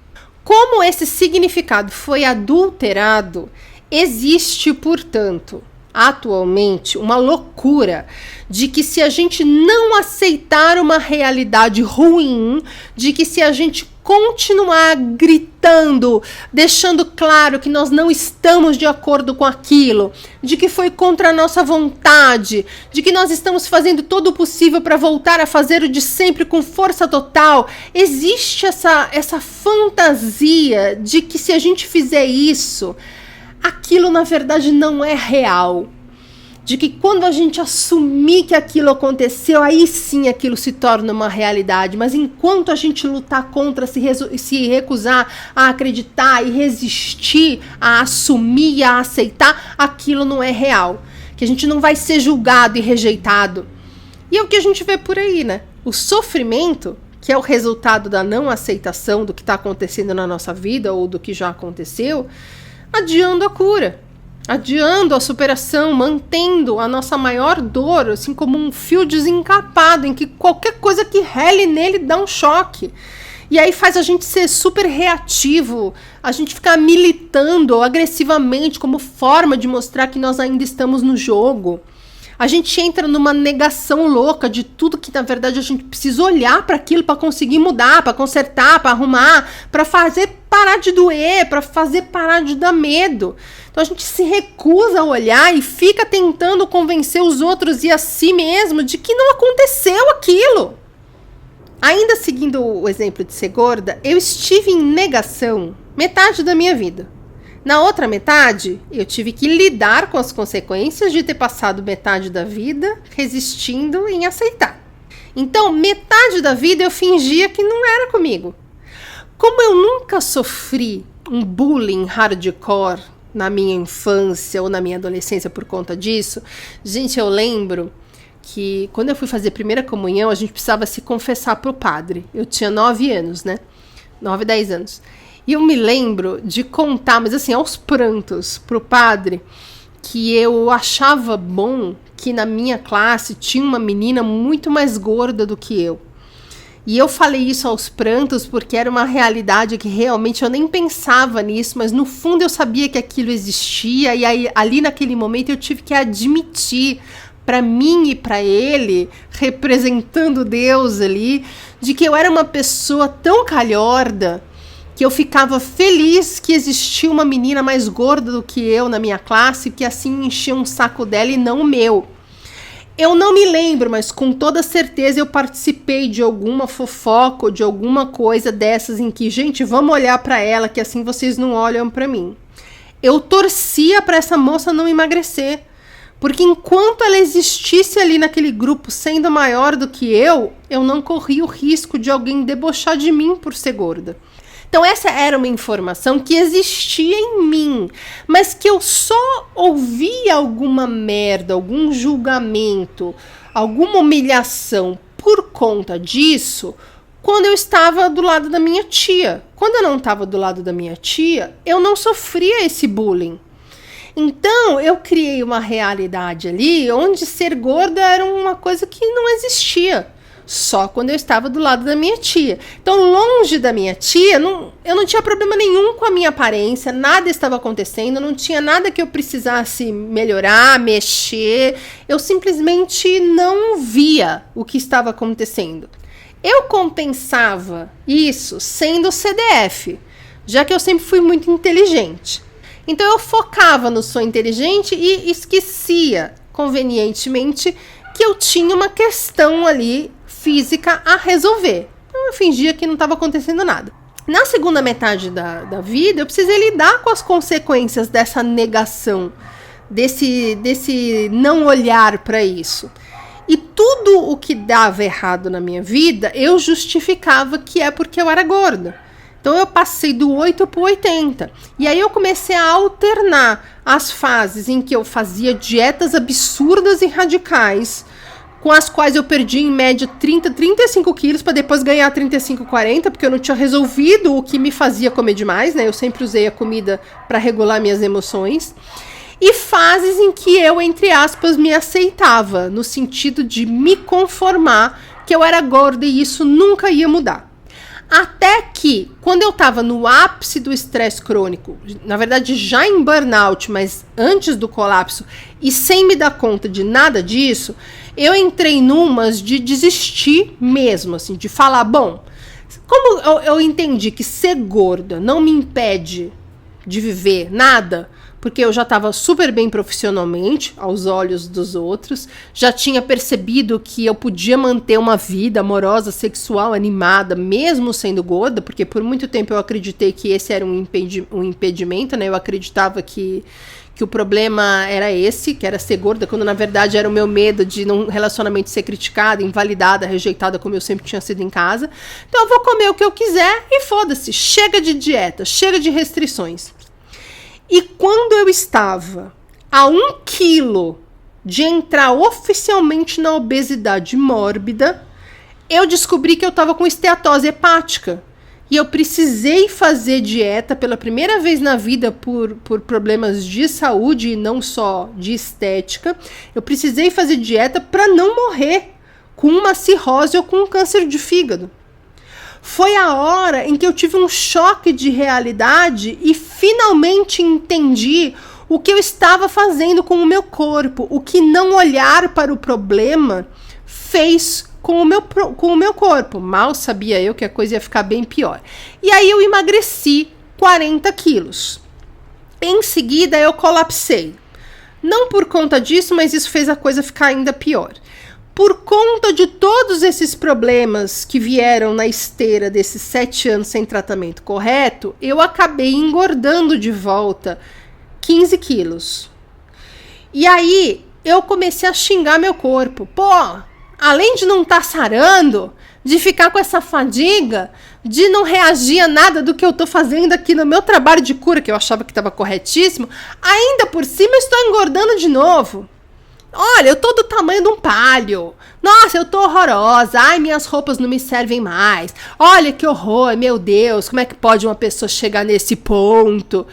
Speaker 1: Como esse significado foi adulterado, existe, portanto, atualmente uma loucura de que se a gente não aceitar uma realidade ruim, de que se a gente continuar gritando, deixando claro que nós não estamos de acordo com aquilo, de que foi contra a nossa vontade, de que nós estamos fazendo todo o possível para voltar a fazer o de sempre com força total, existe essa fantasia de que se a gente fizer isso, aquilo na verdade não é real. De que quando a gente assumir que aquilo aconteceu, aí sim aquilo se torna uma realidade. Mas enquanto a gente lutar contra, se recusar a acreditar e resistir a assumir e a aceitar, aquilo não é real. Que a gente não vai ser julgado e rejeitado. E é o que a gente vê por aí, né? O sofrimento, que é o resultado da não aceitação do que está acontecendo na nossa vida ou do que já aconteceu, adiando a cura. Adiando a superação, mantendo a nossa maior dor, assim como um fio desencapado, em que qualquer coisa que rele nele dá um choque. E aí faz a gente ser super reativo, a gente ficar militando agressivamente como forma de mostrar que nós ainda estamos no jogo. A gente entra numa negação louca de tudo que, na verdade, a gente precisa olhar para aquilo para conseguir mudar, para consertar, para arrumar, para fazer parar de doer, para fazer parar de dar medo. Então a gente se recusa a olhar e fica tentando convencer os outros e a si mesmo de que não aconteceu aquilo. Ainda seguindo o exemplo de ser gorda, eu estive em negação metade da minha vida. Na outra metade, eu tive que lidar com as consequências de ter passado metade da vida resistindo em aceitar. Então, metade da vida eu fingia que não era comigo. Como eu nunca sofri um bullying hardcore na minha infância ou na minha adolescência por conta disso, gente, eu lembro que quando eu fui fazer primeira comunhão, a gente precisava se confessar pro padre. Eu tinha 9 anos, né? 9, 10 anos. E eu me lembro de contar, mas assim, aos prantos, pro padre, que eu achava bom que na minha classe tinha uma menina muito mais gorda do que eu. E eu falei isso aos prantos porque era uma realidade que realmente eu nem pensava nisso, mas no fundo eu sabia que aquilo existia, e aí ali naquele momento eu tive que admitir para mim e para ele, representando Deus ali, de que eu era uma pessoa tão calhorda que eu ficava feliz que existia uma menina mais gorda do que eu na minha classe, que assim enchia um saco dela e não o meu. Eu não me lembro, mas com toda certeza eu participei de alguma fofoca ou de alguma coisa dessas em que, gente, vamos olhar para ela, que assim vocês não olham para mim. Eu torcia para essa moça não emagrecer, porque enquanto ela existisse ali naquele grupo sendo maior do que eu não corria o risco de alguém debochar de mim por ser gorda. Então essa era uma informação que existia em mim, mas que eu só ouvia alguma merda, algum julgamento, alguma humilhação por conta disso quando eu estava do lado da minha tia. Quando eu não estava do lado da minha tia, eu não sofria esse bullying. Então eu criei uma realidade ali onde ser gorda era uma coisa que não existia. Só quando eu estava do lado da minha tia. Então, longe da minha tia, eu não tinha problema nenhum com a minha aparência, nada estava acontecendo, não tinha nada que eu precisasse melhorar, mexer. Eu simplesmente não via o que estava acontecendo. Eu compensava isso sendo CDF, já que eu sempre fui muito inteligente. Então, eu focava no sou inteligente e esquecia, convenientemente, que eu tinha uma questão ali física a resolver. Então, eu fingia que não estava acontecendo nada. Na segunda metade da vida, eu precisei lidar com as consequências dessa negação, desse não olhar para isso. E tudo o que dava errado na minha vida, eu justificava que é porque eu era gorda. Então, eu passei do 8 para o 80. E aí, eu comecei a alternar as fases em que eu fazia dietas absurdas e radicais, com as quais eu perdi em média 30, 35 quilos para depois ganhar 35, 40, porque eu não tinha resolvido o que me fazia comer demais, né? Eu sempre usei a comida para regular minhas emoções. E fases em que eu, entre aspas, me aceitava, no sentido de me conformar que eu era gorda e isso nunca ia mudar. Até que, quando eu estava no ápice do estresse crônico, na verdade já em burnout, mas antes do colapso, e sem me dar conta de nada disso, eu entrei numas de desistir mesmo, assim, de falar, bom, como eu entendi que ser gorda não me impede de viver nada, porque eu já estava super bem profissionalmente, aos olhos dos outros, já tinha percebido que eu podia manter uma vida amorosa, sexual, animada, mesmo sendo gorda, porque por muito tempo eu acreditei que esse era um impedimento, né? Eu acreditava que o problema era esse, que era ser gorda, quando na verdade era o meu medo de num relacionamento ser criticada, invalidada, rejeitada, como eu sempre tinha sido em casa. Então eu vou comer o que eu quiser e foda-se, chega de dieta, chega de restrições. E quando eu estava a 1 quilo de entrar oficialmente na obesidade mórbida, eu descobri que eu estava com esteatose hepática. E eu precisei fazer dieta pela primeira vez na vida por problemas de saúde e não só de estética. Eu precisei fazer dieta para não morrer com uma cirrose ou com um câncer de fígado. Foi a hora em que eu tive um choque de realidade e finalmente entendi o que eu estava fazendo com o meu corpo, o que não olhar para o problema fez com o meu corpo. Mal sabia eu que a coisa ia ficar bem pior. E aí eu emagreci 40 quilos. Em seguida eu colapsei. Não por conta disso, mas isso fez a coisa ficar ainda pior. Por conta de todos esses problemas que vieram na esteira desses 7 anos sem tratamento correto, eu acabei engordando de volta 15 quilos. E aí eu comecei a xingar meu corpo. Pô, além de não estar sarando, de ficar com essa fadiga, de não reagir a nada do que eu tô fazendo aqui no meu trabalho de cura, que eu achava que estava corretíssimo, ainda por cima estou engordando de novo. Olha, eu tô do tamanho de um palho. Nossa, eu tô horrorosa. Ai, minhas roupas não me servem mais. Olha que horror, meu Deus, como é que pode uma pessoa chegar nesse ponto?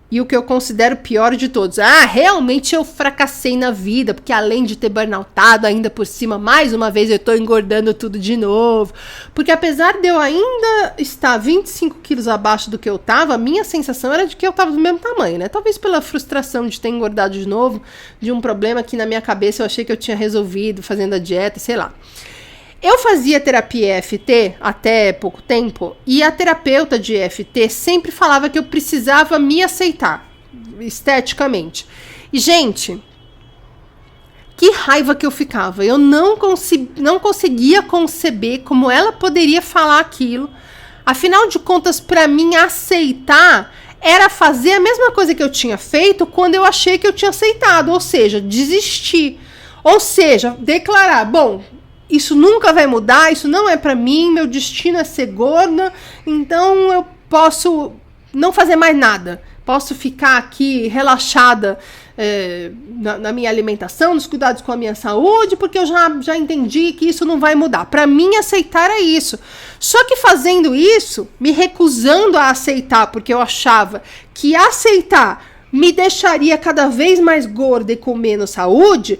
Speaker 1: E o que eu considero pior de todos. Ah, realmente eu fracassei na vida, porque além de ter burnoutado, ainda por cima, mais uma vez eu tô engordando tudo de novo. Porque apesar de eu ainda estar 25 quilos abaixo do que eu tava, a minha sensação era de que eu tava do mesmo tamanho, né? Talvez pela frustração de ter engordado de novo, de um problema que na minha cabeça eu achei que eu tinha resolvido fazendo a dieta, sei lá. Eu fazia terapia EFT até pouco tempo e a terapeuta de EFT sempre falava que eu precisava me aceitar esteticamente. E, gente, que raiva que eu ficava. Eu não conseguia conceber como ela poderia falar aquilo. Afinal de contas, para mim, aceitar era fazer a mesma coisa que eu tinha feito quando eu achei que eu tinha aceitado, ou seja, desistir. Ou seja, declarar, bom, isso nunca vai mudar, isso não é pra mim, meu destino é ser gorda, então eu posso não fazer mais nada. Posso ficar aqui relaxada na minha alimentação, nos cuidados com a minha saúde, porque eu já entendi que isso não vai mudar. Pra mim, aceitar é isso. Só que fazendo isso, me recusando a aceitar, porque eu achava que aceitar me deixaria cada vez mais gorda e com menos saúde,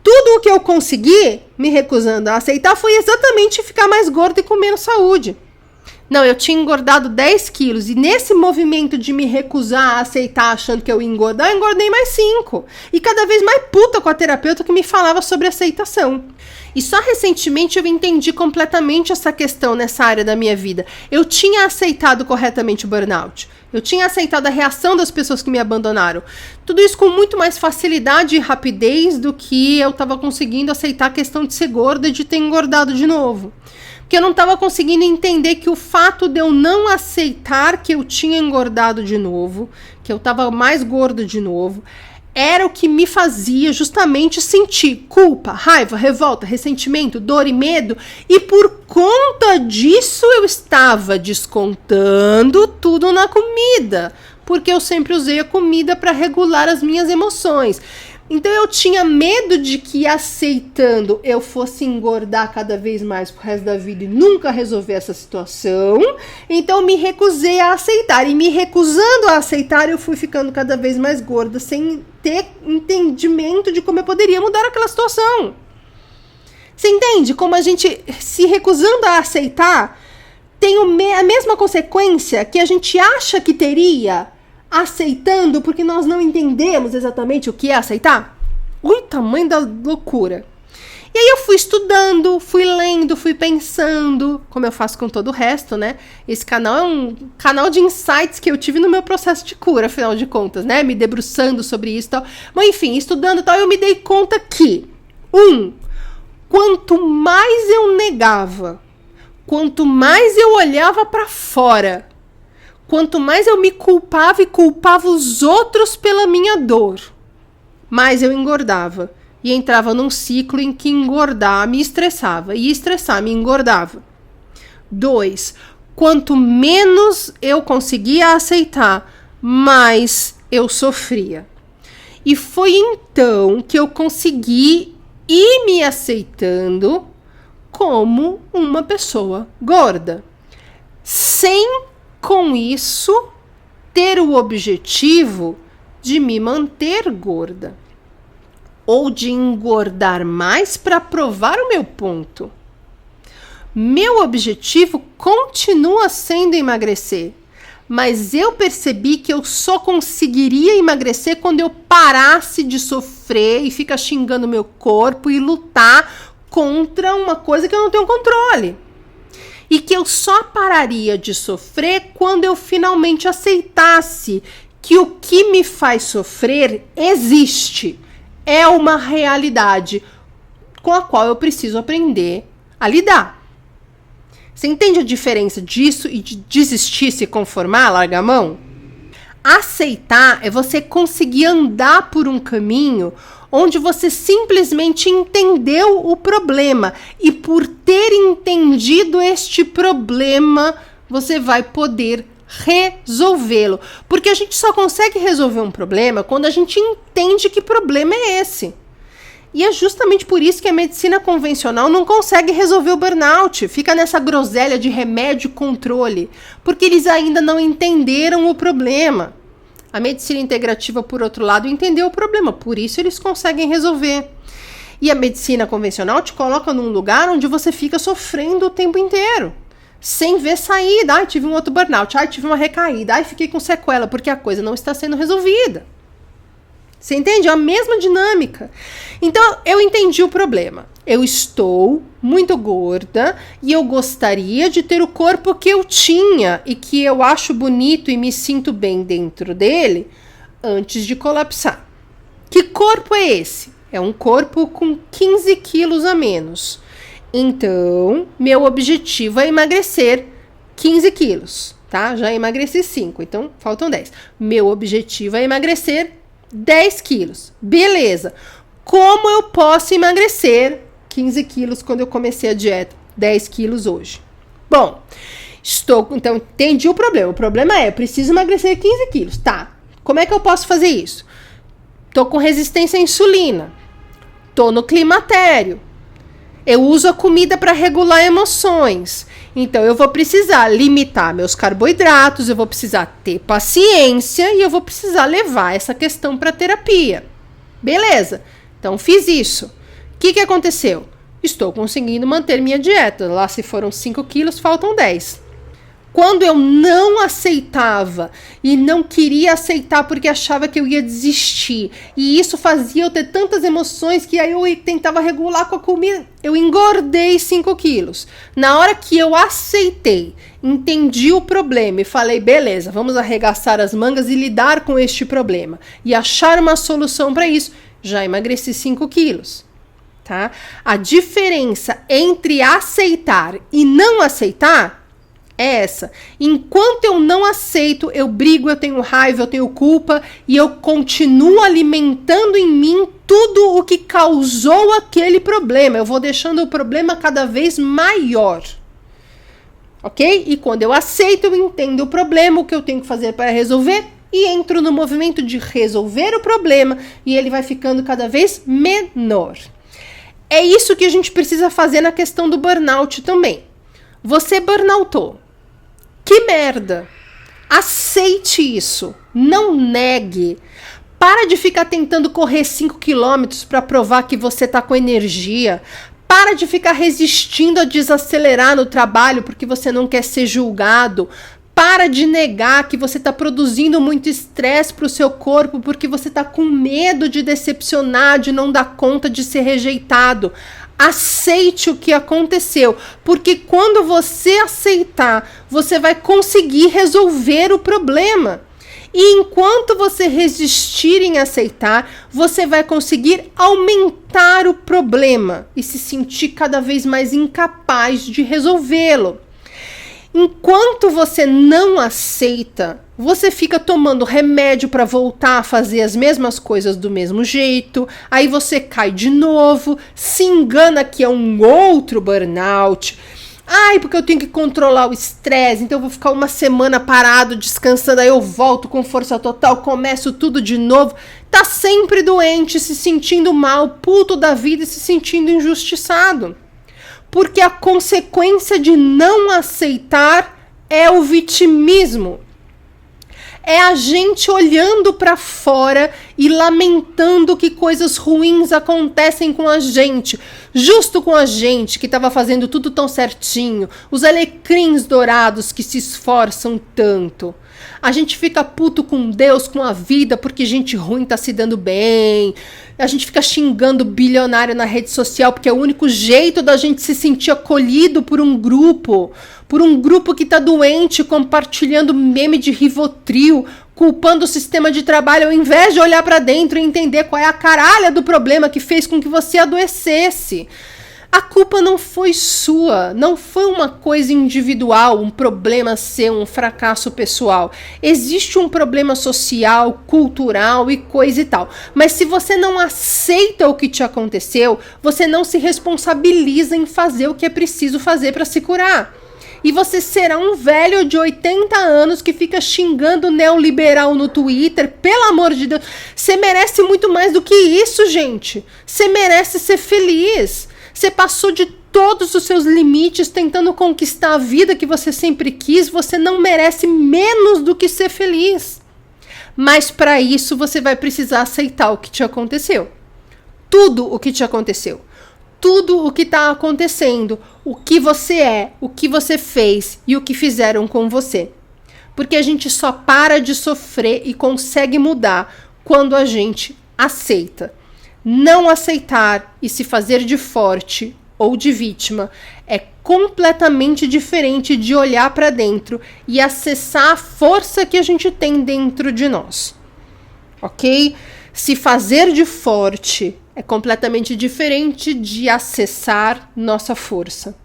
Speaker 1: tudo o que eu consegui, me recusando a aceitar, foi exatamente ficar mais gorda e com menos saúde. Não, eu tinha engordado 10 quilos e nesse movimento de me recusar a aceitar achando que eu ia engordar, eu engordei mais 5. E cada vez mais puta com a terapeuta que me falava sobre aceitação. E só recentemente eu entendi completamente essa questão nessa área da minha vida. Eu tinha aceitado corretamente o burnout. Eu tinha aceitado a reação das pessoas que me abandonaram. Tudo isso com muito mais facilidade e rapidez do que eu estava conseguindo aceitar a questão de ser gorda e de ter engordado de novo. Porque eu não estava conseguindo entender que o fato de eu não aceitar que eu tinha engordado de novo, que eu estava mais gorda de novo, era o que me fazia justamente sentir culpa, raiva, revolta, ressentimento, dor e medo. E por conta disso eu estava descontando tudo na comida, porque eu sempre usei a comida para regular as minhas emoções. Então eu tinha medo de que aceitando eu fosse engordar cada vez mais pro resto da vida e nunca resolver essa situação. Então me recusei a aceitar. E me recusando a aceitar, eu fui ficando cada vez mais gorda, sem ter entendimento de como eu poderia mudar aquela situação. Você entende como a gente, se recusando a aceitar, tem a mesma consequência que a gente acha que teria aceitando, porque nós não entendemos exatamente o que é aceitar? Ui, tamanho da loucura. E aí eu fui estudando, fui lendo, fui pensando, como eu faço com todo o resto, né? Esse canal é um canal de insights que eu tive no meu processo de cura, afinal de contas, né? Me debruçando sobre isso e tal. Mas enfim, estudando e tal, eu me dei conta que, quanto mais eu negava, quanto mais eu olhava pra fora, quanto mais eu me culpava e culpava os outros pela minha dor, mais eu engordava. E entrava num ciclo em que engordar me estressava. E estressar me engordava. 2. Quanto menos eu conseguia aceitar, mais eu sofria. E foi então que eu consegui ir me aceitando como uma pessoa gorda. Sem com isso, ter o objetivo de me manter gorda. Ou de engordar mais para provar o meu ponto. Meu objetivo continua sendo emagrecer. Mas eu percebi que eu só conseguiria emagrecer quando eu parasse de sofrer e ficar xingando meu corpo e lutar contra uma coisa que eu não tenho controle. E que eu só pararia de sofrer quando eu finalmente aceitasse que o que me faz sofrer existe. É uma realidade com a qual eu preciso aprender a lidar. Você entende a diferença disso e de desistir, se conformar, largar a mão? Aceitar é você conseguir andar por um caminho onde você simplesmente entendeu o problema. E por ter entendido este problema, você vai poder resolvê-lo. Porque a gente só consegue resolver um problema quando a gente entende que problema é esse. E é justamente por isso que a medicina convencional não consegue resolver o burnout, fica nessa groselha de remédio e controle, porque eles ainda não entenderam o problema. A medicina integrativa, por outro lado, entendeu o problema, por isso eles conseguem resolver. E a medicina convencional te coloca num lugar onde você fica sofrendo o tempo inteiro, sem ver saída. Ai, tive um outro burnout, ai, tive uma recaída, ai, fiquei com sequela, porque a coisa não está sendo resolvida. Você entende? É a mesma dinâmica. Então, eu entendi o problema. Eu estou muito gorda e eu gostaria de ter o corpo que eu tinha e que eu acho bonito e me sinto bem dentro dele antes de colapsar. Que corpo é esse? É um corpo com 15 quilos a menos. Então, meu objetivo é emagrecer 15 quilos, tá? Já emagreci 5, então faltam 10. Meu objetivo é emagrecer 10 quilos. Beleza. Como eu posso emagrecer 15 quilos quando eu comecei a dieta? 10 quilos hoje. Bom, então entendi o problema. O problema é, eu preciso emagrecer 15 quilos. Tá. Como é que eu posso fazer isso? Tô com resistência à insulina. Tô no climatério. Eu uso a comida para regular emoções. Então, eu vou precisar limitar meus carboidratos, eu vou precisar ter paciência e eu vou precisar levar essa questão para terapia. Beleza, então fiz isso. O que aconteceu? Estou conseguindo manter minha dieta. Lá se foram 5 quilos, faltam 10. Quando eu não aceitava e não queria aceitar porque achava que eu ia desistir, e isso fazia eu ter tantas emoções que aí eu tentava regular com a comida, eu engordei 5 quilos. Na hora que eu aceitei, entendi o problema e falei, beleza, vamos arregaçar as mangas e lidar com este problema e achar uma solução para isso, já emagreci 5 quilos. Tá? A diferença entre aceitar e não aceitar é essa. Enquanto eu não aceito, eu brigo, eu tenho raiva, eu tenho culpa e eu continuo alimentando em mim tudo o que causou aquele problema. Eu vou deixando o problema cada vez maior. Ok? E quando eu aceito, eu entendo o problema, o que eu tenho que fazer para resolver e entro no movimento de resolver o problema e ele vai ficando cada vez menor. É isso que a gente precisa fazer na questão do burnout também. Você burnoutou. Que merda! Aceite isso. Não negue. Para de ficar tentando correr 5 quilômetros para provar que você tá com energia. Para de ficar resistindo a desacelerar no trabalho porque você não quer ser julgado. Para de negar que você está produzindo muito estresse para o seu corpo porque você está com medo de decepcionar, de não dar conta de ser rejeitado. Aceite o que aconteceu, porque quando você aceitar, você vai conseguir resolver o problema. E enquanto você resistir em aceitar, você vai conseguir aumentar o problema e se sentir cada vez mais incapaz de resolvê-lo. Enquanto você não aceita, você fica tomando remédio para voltar a fazer as mesmas coisas do mesmo jeito, aí você cai de novo, se engana que é um outro burnout. Ai, porque eu tenho que controlar o estresse, então eu vou ficar uma semana parado, descansando, aí eu volto com força total, começo tudo de novo. Tá sempre doente, se sentindo mal, puto da vida e se sentindo injustiçado. Porque a consequência de não aceitar é o vitimismo. É a gente olhando para fora e lamentando que coisas ruins acontecem com a gente. Justo com a gente que estava fazendo tudo tão certinho. Os alecrins dourados que se esforçam tanto. A gente fica puto com Deus, com a vida, porque gente ruim tá se dando bem. A gente fica xingando bilionário na rede social, porque é o único jeito da gente se sentir acolhido por um grupo que tá doente, compartilhando meme de Rivotril, culpando o sistema de trabalho, ao invés de olhar para dentro e entender qual é a caralha do problema que fez com que você adoecesse. A culpa não foi sua, não foi uma coisa individual, um problema seu, um fracasso pessoal. Existe um problema social, cultural e coisa e tal. Mas se você não aceita o que te aconteceu, você não se responsabiliza em fazer o que é preciso fazer para se curar. E você será um velho de 80 anos que fica xingando neoliberal no Twitter. Pelo amor de Deus. Você merece muito mais do que isso, gente. Você merece ser feliz. Você passou de todos os seus limites tentando conquistar a vida que você sempre quis. Você não merece menos do que ser feliz. Mas para isso você vai precisar aceitar o que te aconteceu. Tudo o que te aconteceu. Tudo o que está acontecendo, o que você é, o que você fez e o que fizeram com você. Porque a gente só para de sofrer e consegue mudar quando a gente aceita. Não aceitar e se fazer de forte ou de vítima é completamente diferente de olhar para dentro e acessar a força que a gente tem dentro de nós. Ok? Se fazer de forte é completamente diferente de acessar nossa força.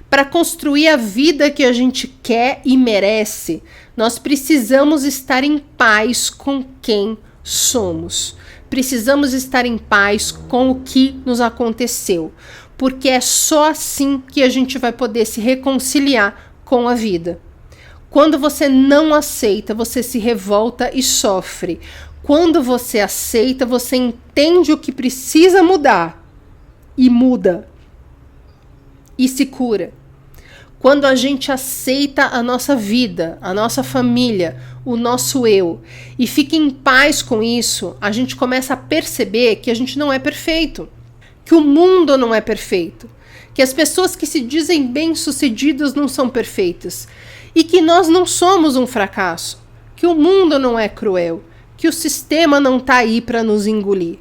Speaker 1: Para construir a vida que a gente quer e merece, nós precisamos estar em paz com quem somos. Precisamos estar em paz com o que nos aconteceu, porque é só assim que a gente vai poder se reconciliar com a vida. Quando você não aceita, você se revolta e sofre. Quando você aceita, você entende o que precisa mudar e muda e se cura. Quando a gente aceita a nossa vida, a nossa família, o nosso eu e fica em paz com isso, a gente começa a perceber que a gente não é perfeito, que o mundo não é perfeito, que as pessoas que se dizem bem-sucedidas não são perfeitas e que nós não somos um fracasso, que o mundo não é cruel, que o sistema não está aí para nos engolir,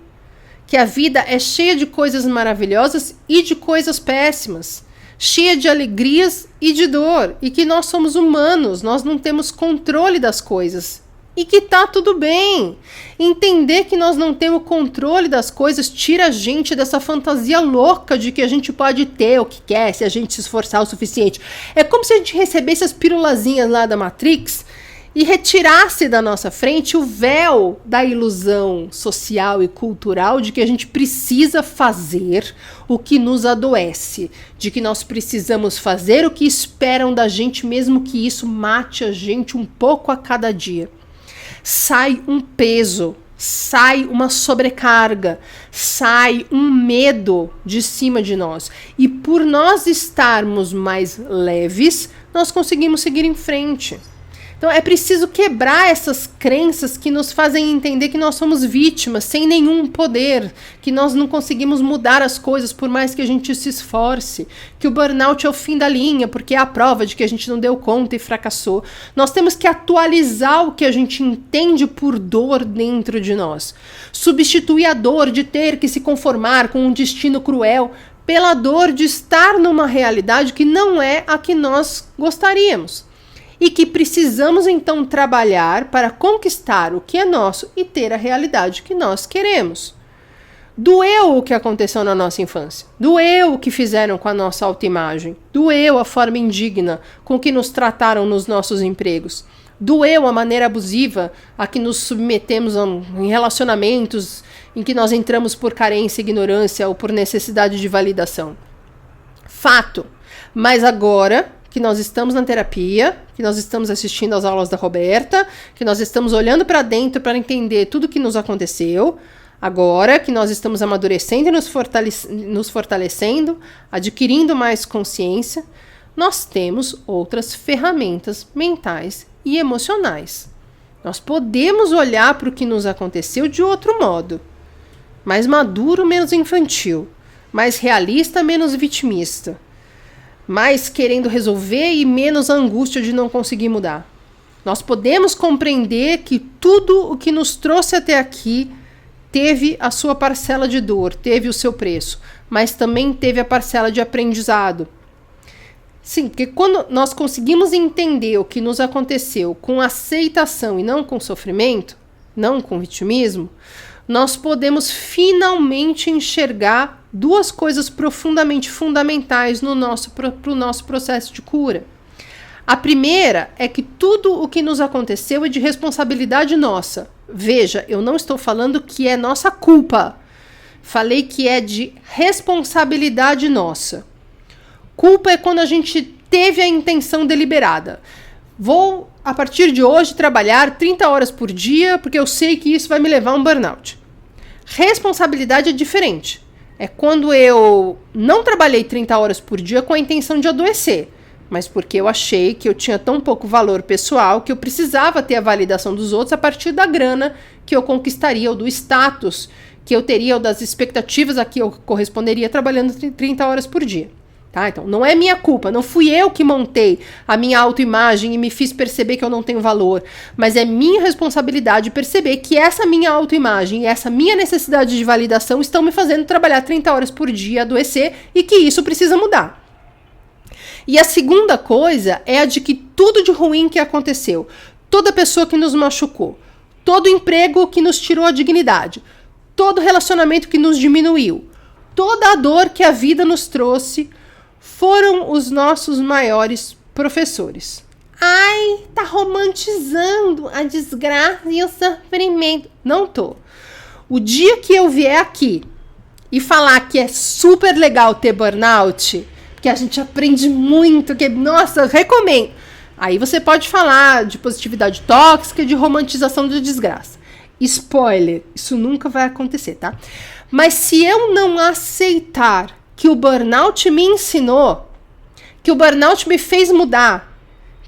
Speaker 1: que a vida é cheia de coisas maravilhosas e de coisas péssimas, cheia de alegrias e de dor, e que nós somos humanos, nós não temos controle das coisas, e que tá tudo bem. Entender que nós não temos controle das coisas tira a gente dessa fantasia louca de que a gente pode ter o que quer se a gente se esforçar o suficiente. É como se a gente recebesse as pirulazinhas lá da Matrix e retirasse da nossa frente o véu da ilusão social e cultural de que a gente precisa fazer o que nos adoece, de que nós precisamos fazer o que esperam da gente, mesmo que isso mate a gente um pouco a cada dia. Sai um peso, sai uma sobrecarga, sai um medo de cima de nós. E por nós estarmos mais leves, nós conseguimos seguir em frente. Então é preciso quebrar essas crenças que nos fazem entender que nós somos vítimas, sem nenhum poder, que nós não conseguimos mudar as coisas por mais que a gente se esforce, que o burnout é o fim da linha, porque é a prova de que a gente não deu conta e fracassou. Nós temos que atualizar o que a gente entende por dor dentro de nós. Substituir a dor de ter que se conformar com um destino cruel pela dor de estar numa realidade que não é a que nós gostaríamos. E que precisamos então trabalhar para conquistar o que é nosso e ter a realidade que nós queremos. Doeu o que aconteceu na nossa infância, doeu o que fizeram com a nossa autoimagem, doeu a forma indigna com que nos trataram nos nossos empregos, doeu a maneira abusiva a que nos submetemos em relacionamentos em que nós entramos por carência, ignorância ou por necessidade de validação. Fato, mas agora que nós estamos na terapia, que nós estamos assistindo às aulas da Roberta, que nós estamos olhando para dentro para entender tudo o que nos aconteceu, agora que nós estamos amadurecendo e nos fortalecendo, adquirindo mais consciência, nós temos outras ferramentas mentais e emocionais. Nós podemos olhar para o que nos aconteceu de outro modo, mais maduro, menos infantil, mais realista, menos vitimista, mais querendo resolver e menos a angústia de não conseguir mudar. Nós podemos compreender que tudo o que nos trouxe até aqui teve a sua parcela de dor, teve o seu preço, mas também teve a parcela de aprendizado. Sim, porque quando nós conseguimos entender o que nos aconteceu com aceitação e não com sofrimento, não com vitimismo, nós podemos finalmente enxergar duas coisas profundamente fundamentais para o nosso processo de cura. A primeira é que tudo o que nos aconteceu é de responsabilidade nossa. Veja, eu não estou falando que é nossa culpa. Falei que é de responsabilidade nossa. Culpa é quando a gente teve a intenção deliberada. Vou, a partir de hoje, trabalhar 30 horas por dia, porque eu sei que isso vai me levar a um burnout. Responsabilidade é diferente. É quando eu não trabalhei 30 horas por dia com a intenção de adoecer, mas porque eu achei que eu tinha tão pouco valor pessoal que eu precisava ter a validação dos outros a partir da grana que eu conquistaria, ou do status que eu teria, ou das expectativas a que eu corresponderia trabalhando 30 horas por dia. Tá? Então, não é minha culpa, não fui eu que montei a minha autoimagem e me fiz perceber que eu não tenho valor, mas é minha responsabilidade perceber que essa minha autoimagem e essa minha necessidade de validação estão me fazendo trabalhar 30 horas por dia, adoecer, e que isso precisa mudar. E a segunda coisa é a de que tudo de ruim que aconteceu, toda pessoa que nos machucou, todo emprego que nos tirou a dignidade, todo relacionamento que nos diminuiu, toda a dor que a vida nos trouxe, foram os nossos maiores professores. Ai, tá romantizando a desgraça e o sofrimento. Não tô. O dia que eu vier aqui e falar que é super legal ter burnout, que a gente aprende muito, que, nossa, recomendo. Aí você pode falar de positividade tóxica e de romantização da desgraça. Spoiler, isso nunca vai acontecer, tá? Mas se eu não aceitar que o burnout me ensinou, que o burnout me fez mudar,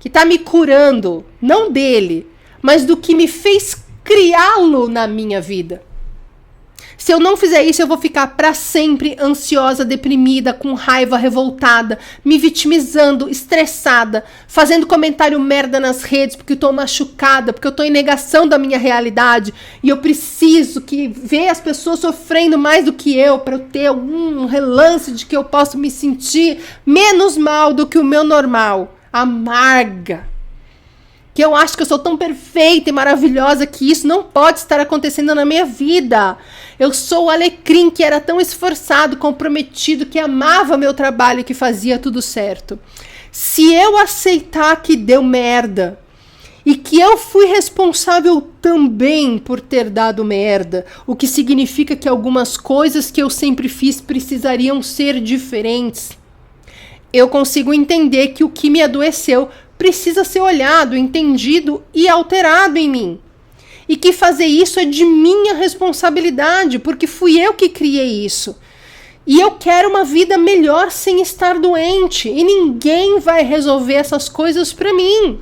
Speaker 1: que tá me curando, não dele, mas do que me fez criá-lo na minha vida. Se eu não fizer isso, eu vou ficar para sempre ansiosa, deprimida, com raiva, revoltada, me vitimizando, estressada, fazendo comentário merda nas redes porque eu tô machucada, porque eu tô em negação da minha realidade e eu preciso ver as pessoas sofrendo mais do que eu para eu ter um relance de que eu posso me sentir menos mal do que o meu normal. Amarga. Que eu acho que eu sou tão perfeita e maravilhosa que isso não pode estar acontecendo na minha vida. Eu sou o alecrim que era tão esforçado, comprometido, que amava meu trabalho e que fazia tudo certo. Se eu aceitar que deu merda e que eu fui responsável também por ter dado merda, o que significa que algumas coisas que eu sempre fiz precisariam ser diferentes, eu consigo entender que o que me adoeceu precisa ser olhado, entendido e alterado em mim. E que fazer isso é de minha responsabilidade, porque fui eu que criei isso. E eu quero uma vida melhor sem estar doente. E ninguém vai resolver essas coisas para mim.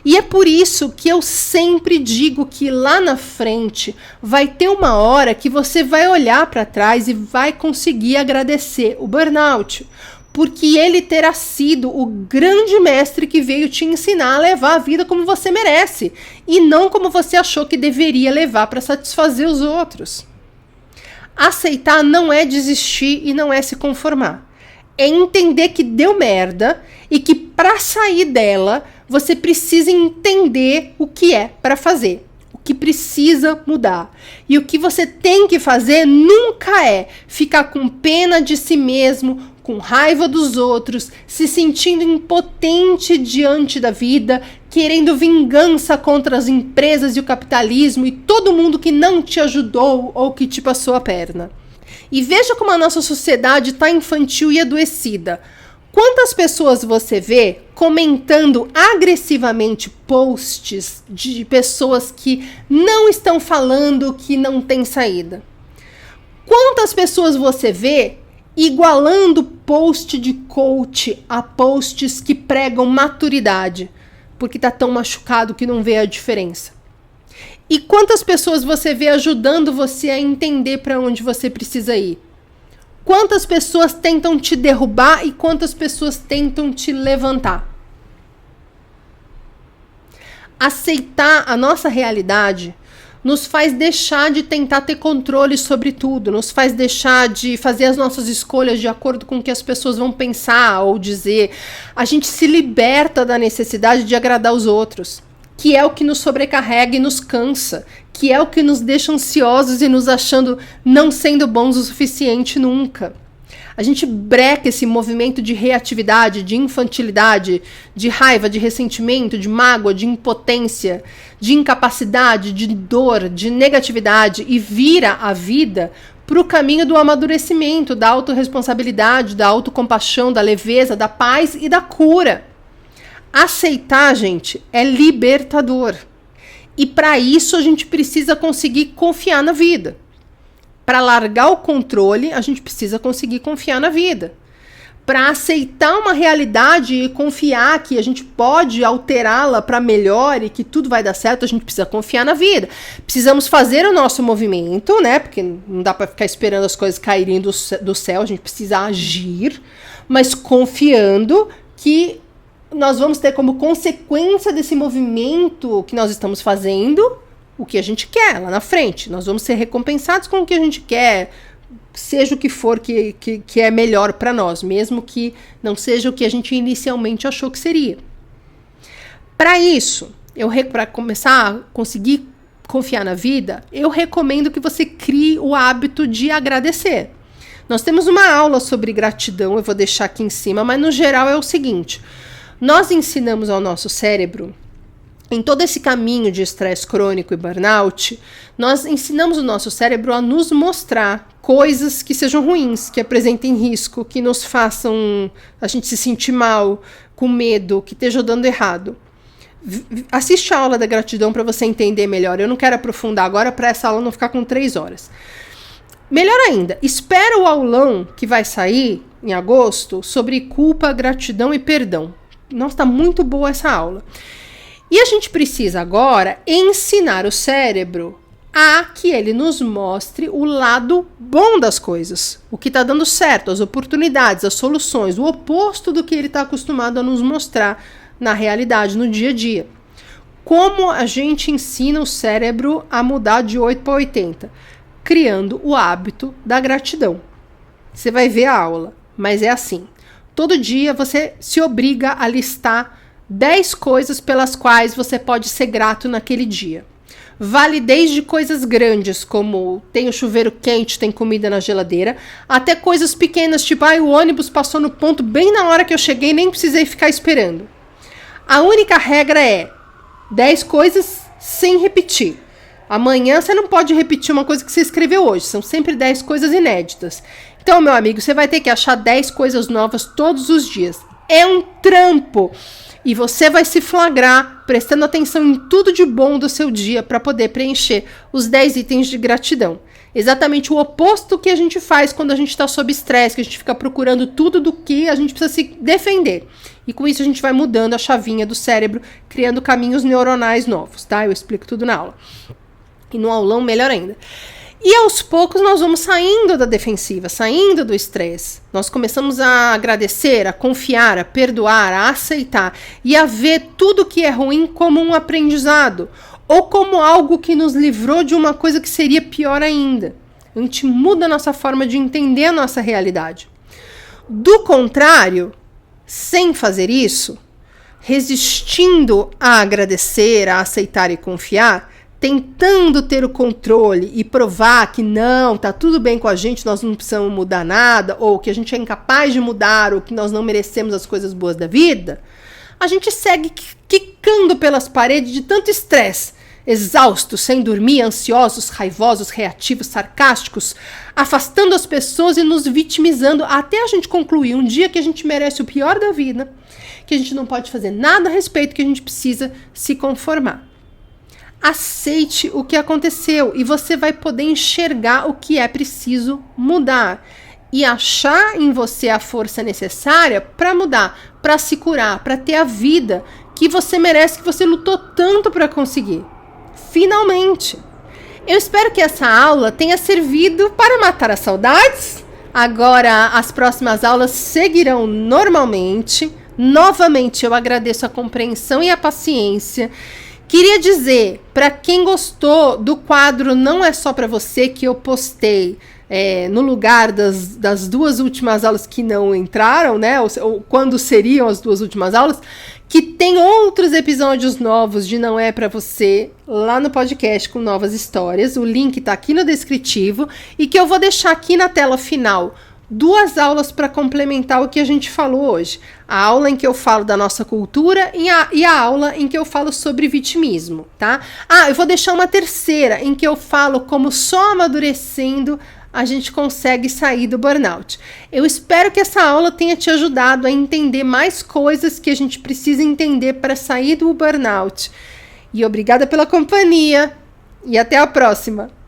Speaker 1: E é por isso que eu sempre digo que lá na frente vai ter uma hora que você vai olhar para trás e vai conseguir agradecer o burnout. Porque ele terá sido o grande mestre que veio te ensinar a levar a vida como você merece, e não como você achou que deveria levar para satisfazer os outros. Aceitar não é desistir e não é se conformar. É entender que deu merda e que para sair dela, você precisa entender o que é para fazer, o que precisa mudar. E o que você tem que fazer nunca é ficar com pena de si mesmo, com raiva dos outros, se sentindo impotente diante da vida, querendo vingança contra as empresas e o capitalismo e todo mundo que não te ajudou ou que te passou a perna. E veja como a nossa sociedade está infantil e adoecida. Quantas pessoas você vê comentando agressivamente posts de pessoas que não estão falando que não tem saída? Quantas pessoas você vê igualando post de coach a posts que pregam maturidade, porque tá tão machucado que não vê a diferença? E quantas pessoas você vê ajudando você a entender para onde você precisa ir? Quantas pessoas tentam te derrubar e quantas pessoas tentam te levantar? Aceitar a nossa realidade nos faz deixar de tentar ter controle sobre tudo, nos faz deixar de fazer as nossas escolhas de acordo com o que as pessoas vão pensar ou dizer. A gente se liberta da necessidade de agradar os outros, que é o que nos sobrecarrega e nos cansa, que é o que nos deixa ansiosos e nos achando não sendo bons o suficiente nunca. A gente breca esse movimento de reatividade, de infantilidade, de raiva, de ressentimento, de mágoa, de impotência, de incapacidade, de dor, de negatividade e vira a vida para o caminho do amadurecimento, da autorresponsabilidade, da autocompaixão, da leveza, da paz e da cura. Aceitar, gente, é libertador. E para isso a gente precisa conseguir confiar na vida. Para largar o controle, a gente precisa conseguir confiar na vida. Para aceitar uma realidade e confiar que a gente pode alterá-la para melhor e que tudo vai dar certo, a gente precisa confiar na vida. Precisamos fazer o nosso movimento, né? Porque não dá para ficar esperando as coisas caírem do céu, a gente precisa agir, mas confiando que nós vamos ter como consequência desse movimento que nós estamos fazendo o que a gente quer lá na frente. Nós vamos ser recompensados com o que a gente quer, seja o que for que é melhor para nós, mesmo que não seja o que a gente inicialmente achou que seria. Para isso, para começar a conseguir confiar na vida, eu recomendo que você crie o hábito de agradecer. Nós temos uma aula sobre gratidão, eu vou deixar aqui em cima, mas no geral é o seguinte: nós ensinamos ao nosso cérebro, em todo esse caminho de estresse crônico e burnout, nós ensinamos o nosso cérebro a nos mostrar coisas que sejam ruins, que apresentem risco, que nos façam a gente se sentir mal, com medo, que estejam dando errado. Assiste a aula da gratidão para você entender melhor. Eu não quero aprofundar agora para essa aula não ficar com 3 horas. Melhor ainda, espera o aulão que vai sair em agosto sobre culpa, gratidão e perdão. Nossa, tá muito boa essa aula. E a gente precisa agora ensinar o cérebro a que ele nos mostre o lado bom das coisas, o que está dando certo, as oportunidades, as soluções, o oposto do que ele está acostumado a nos mostrar na realidade, no dia a dia. Como a gente ensina o cérebro a mudar de 8 para 80? Criando o hábito da gratidão. Você vai ver a aula, mas é assim. Todo dia você se obriga a listar 10 coisas pelas quais você pode ser grato naquele dia. Vale desde coisas grandes, como tem o chuveiro quente, tem comida na geladeira, até coisas pequenas, tipo, o ônibus passou no ponto bem na hora que eu cheguei, nem precisei ficar esperando. A única regra é 10 coisas sem repetir. Amanhã você não pode repetir uma coisa que você escreveu hoje, são sempre 10 coisas inéditas. Então, meu amigo, você vai ter que achar 10 coisas novas todos os dias. É um trampo! E você vai se flagrar prestando atenção em tudo de bom do seu dia para poder preencher os 10 itens de gratidão. Exatamente o oposto que a gente faz quando a gente está sob estresse, que a gente fica procurando tudo do que a gente precisa se defender. E com isso a gente vai mudando a chavinha do cérebro, criando caminhos neuronais novos, tá? Eu explico tudo na aula. E no aulão, melhor ainda. E aos poucos nós vamos saindo da defensiva, saindo do estresse. Nós começamos a agradecer, a confiar, a perdoar, a aceitar e a ver tudo que é ruim como um aprendizado ou como algo que nos livrou de uma coisa que seria pior ainda. A gente muda a nossa forma de entender a nossa realidade. Do contrário, sem fazer isso, resistindo a agradecer, a aceitar e confiar, tentando ter o controle e provar que não, tá tudo bem com a gente, nós não precisamos mudar nada, ou que a gente é incapaz de mudar, ou que nós não merecemos as coisas boas da vida, a gente segue quicando pelas paredes de tanto estresse, exaustos, sem dormir, ansiosos, raivosos, reativos, sarcásticos, afastando as pessoas e nos vitimizando até a gente concluir um dia que a gente merece o pior da vida, que a gente não pode fazer nada a respeito, que a gente precisa se conformar. Aceite o que aconteceu e você vai poder enxergar o que é preciso mudar e achar em você a força necessária para mudar, para se curar, para ter a vida que você merece, que você lutou tanto para conseguir. Finalmente! Eu espero que essa aula tenha servido para matar as saudades. Agora as próximas aulas seguirão normalmente. Novamente eu agradeço a compreensão e a paciência. Queria dizer, para quem gostou do quadro Não É Só Para Você, que eu postei no lugar das 2 últimas aulas que não entraram, né? Ou quando seriam as 2 últimas aulas, que tem outros episódios novos de Não É Pra Você lá no podcast com novas histórias. O link tá aqui no descritivo e que eu vou deixar aqui na tela final 2 aulas para complementar o que a gente falou hoje. A aula em que eu falo da nossa cultura e a aula em que eu falo sobre vitimismo, tá? Eu vou deixar uma terceira em que eu falo como só amadurecendo a gente consegue sair do burnout. Eu espero que essa aula tenha te ajudado a entender mais coisas que a gente precisa entender para sair do burnout. E obrigada pela companhia e até a próxima!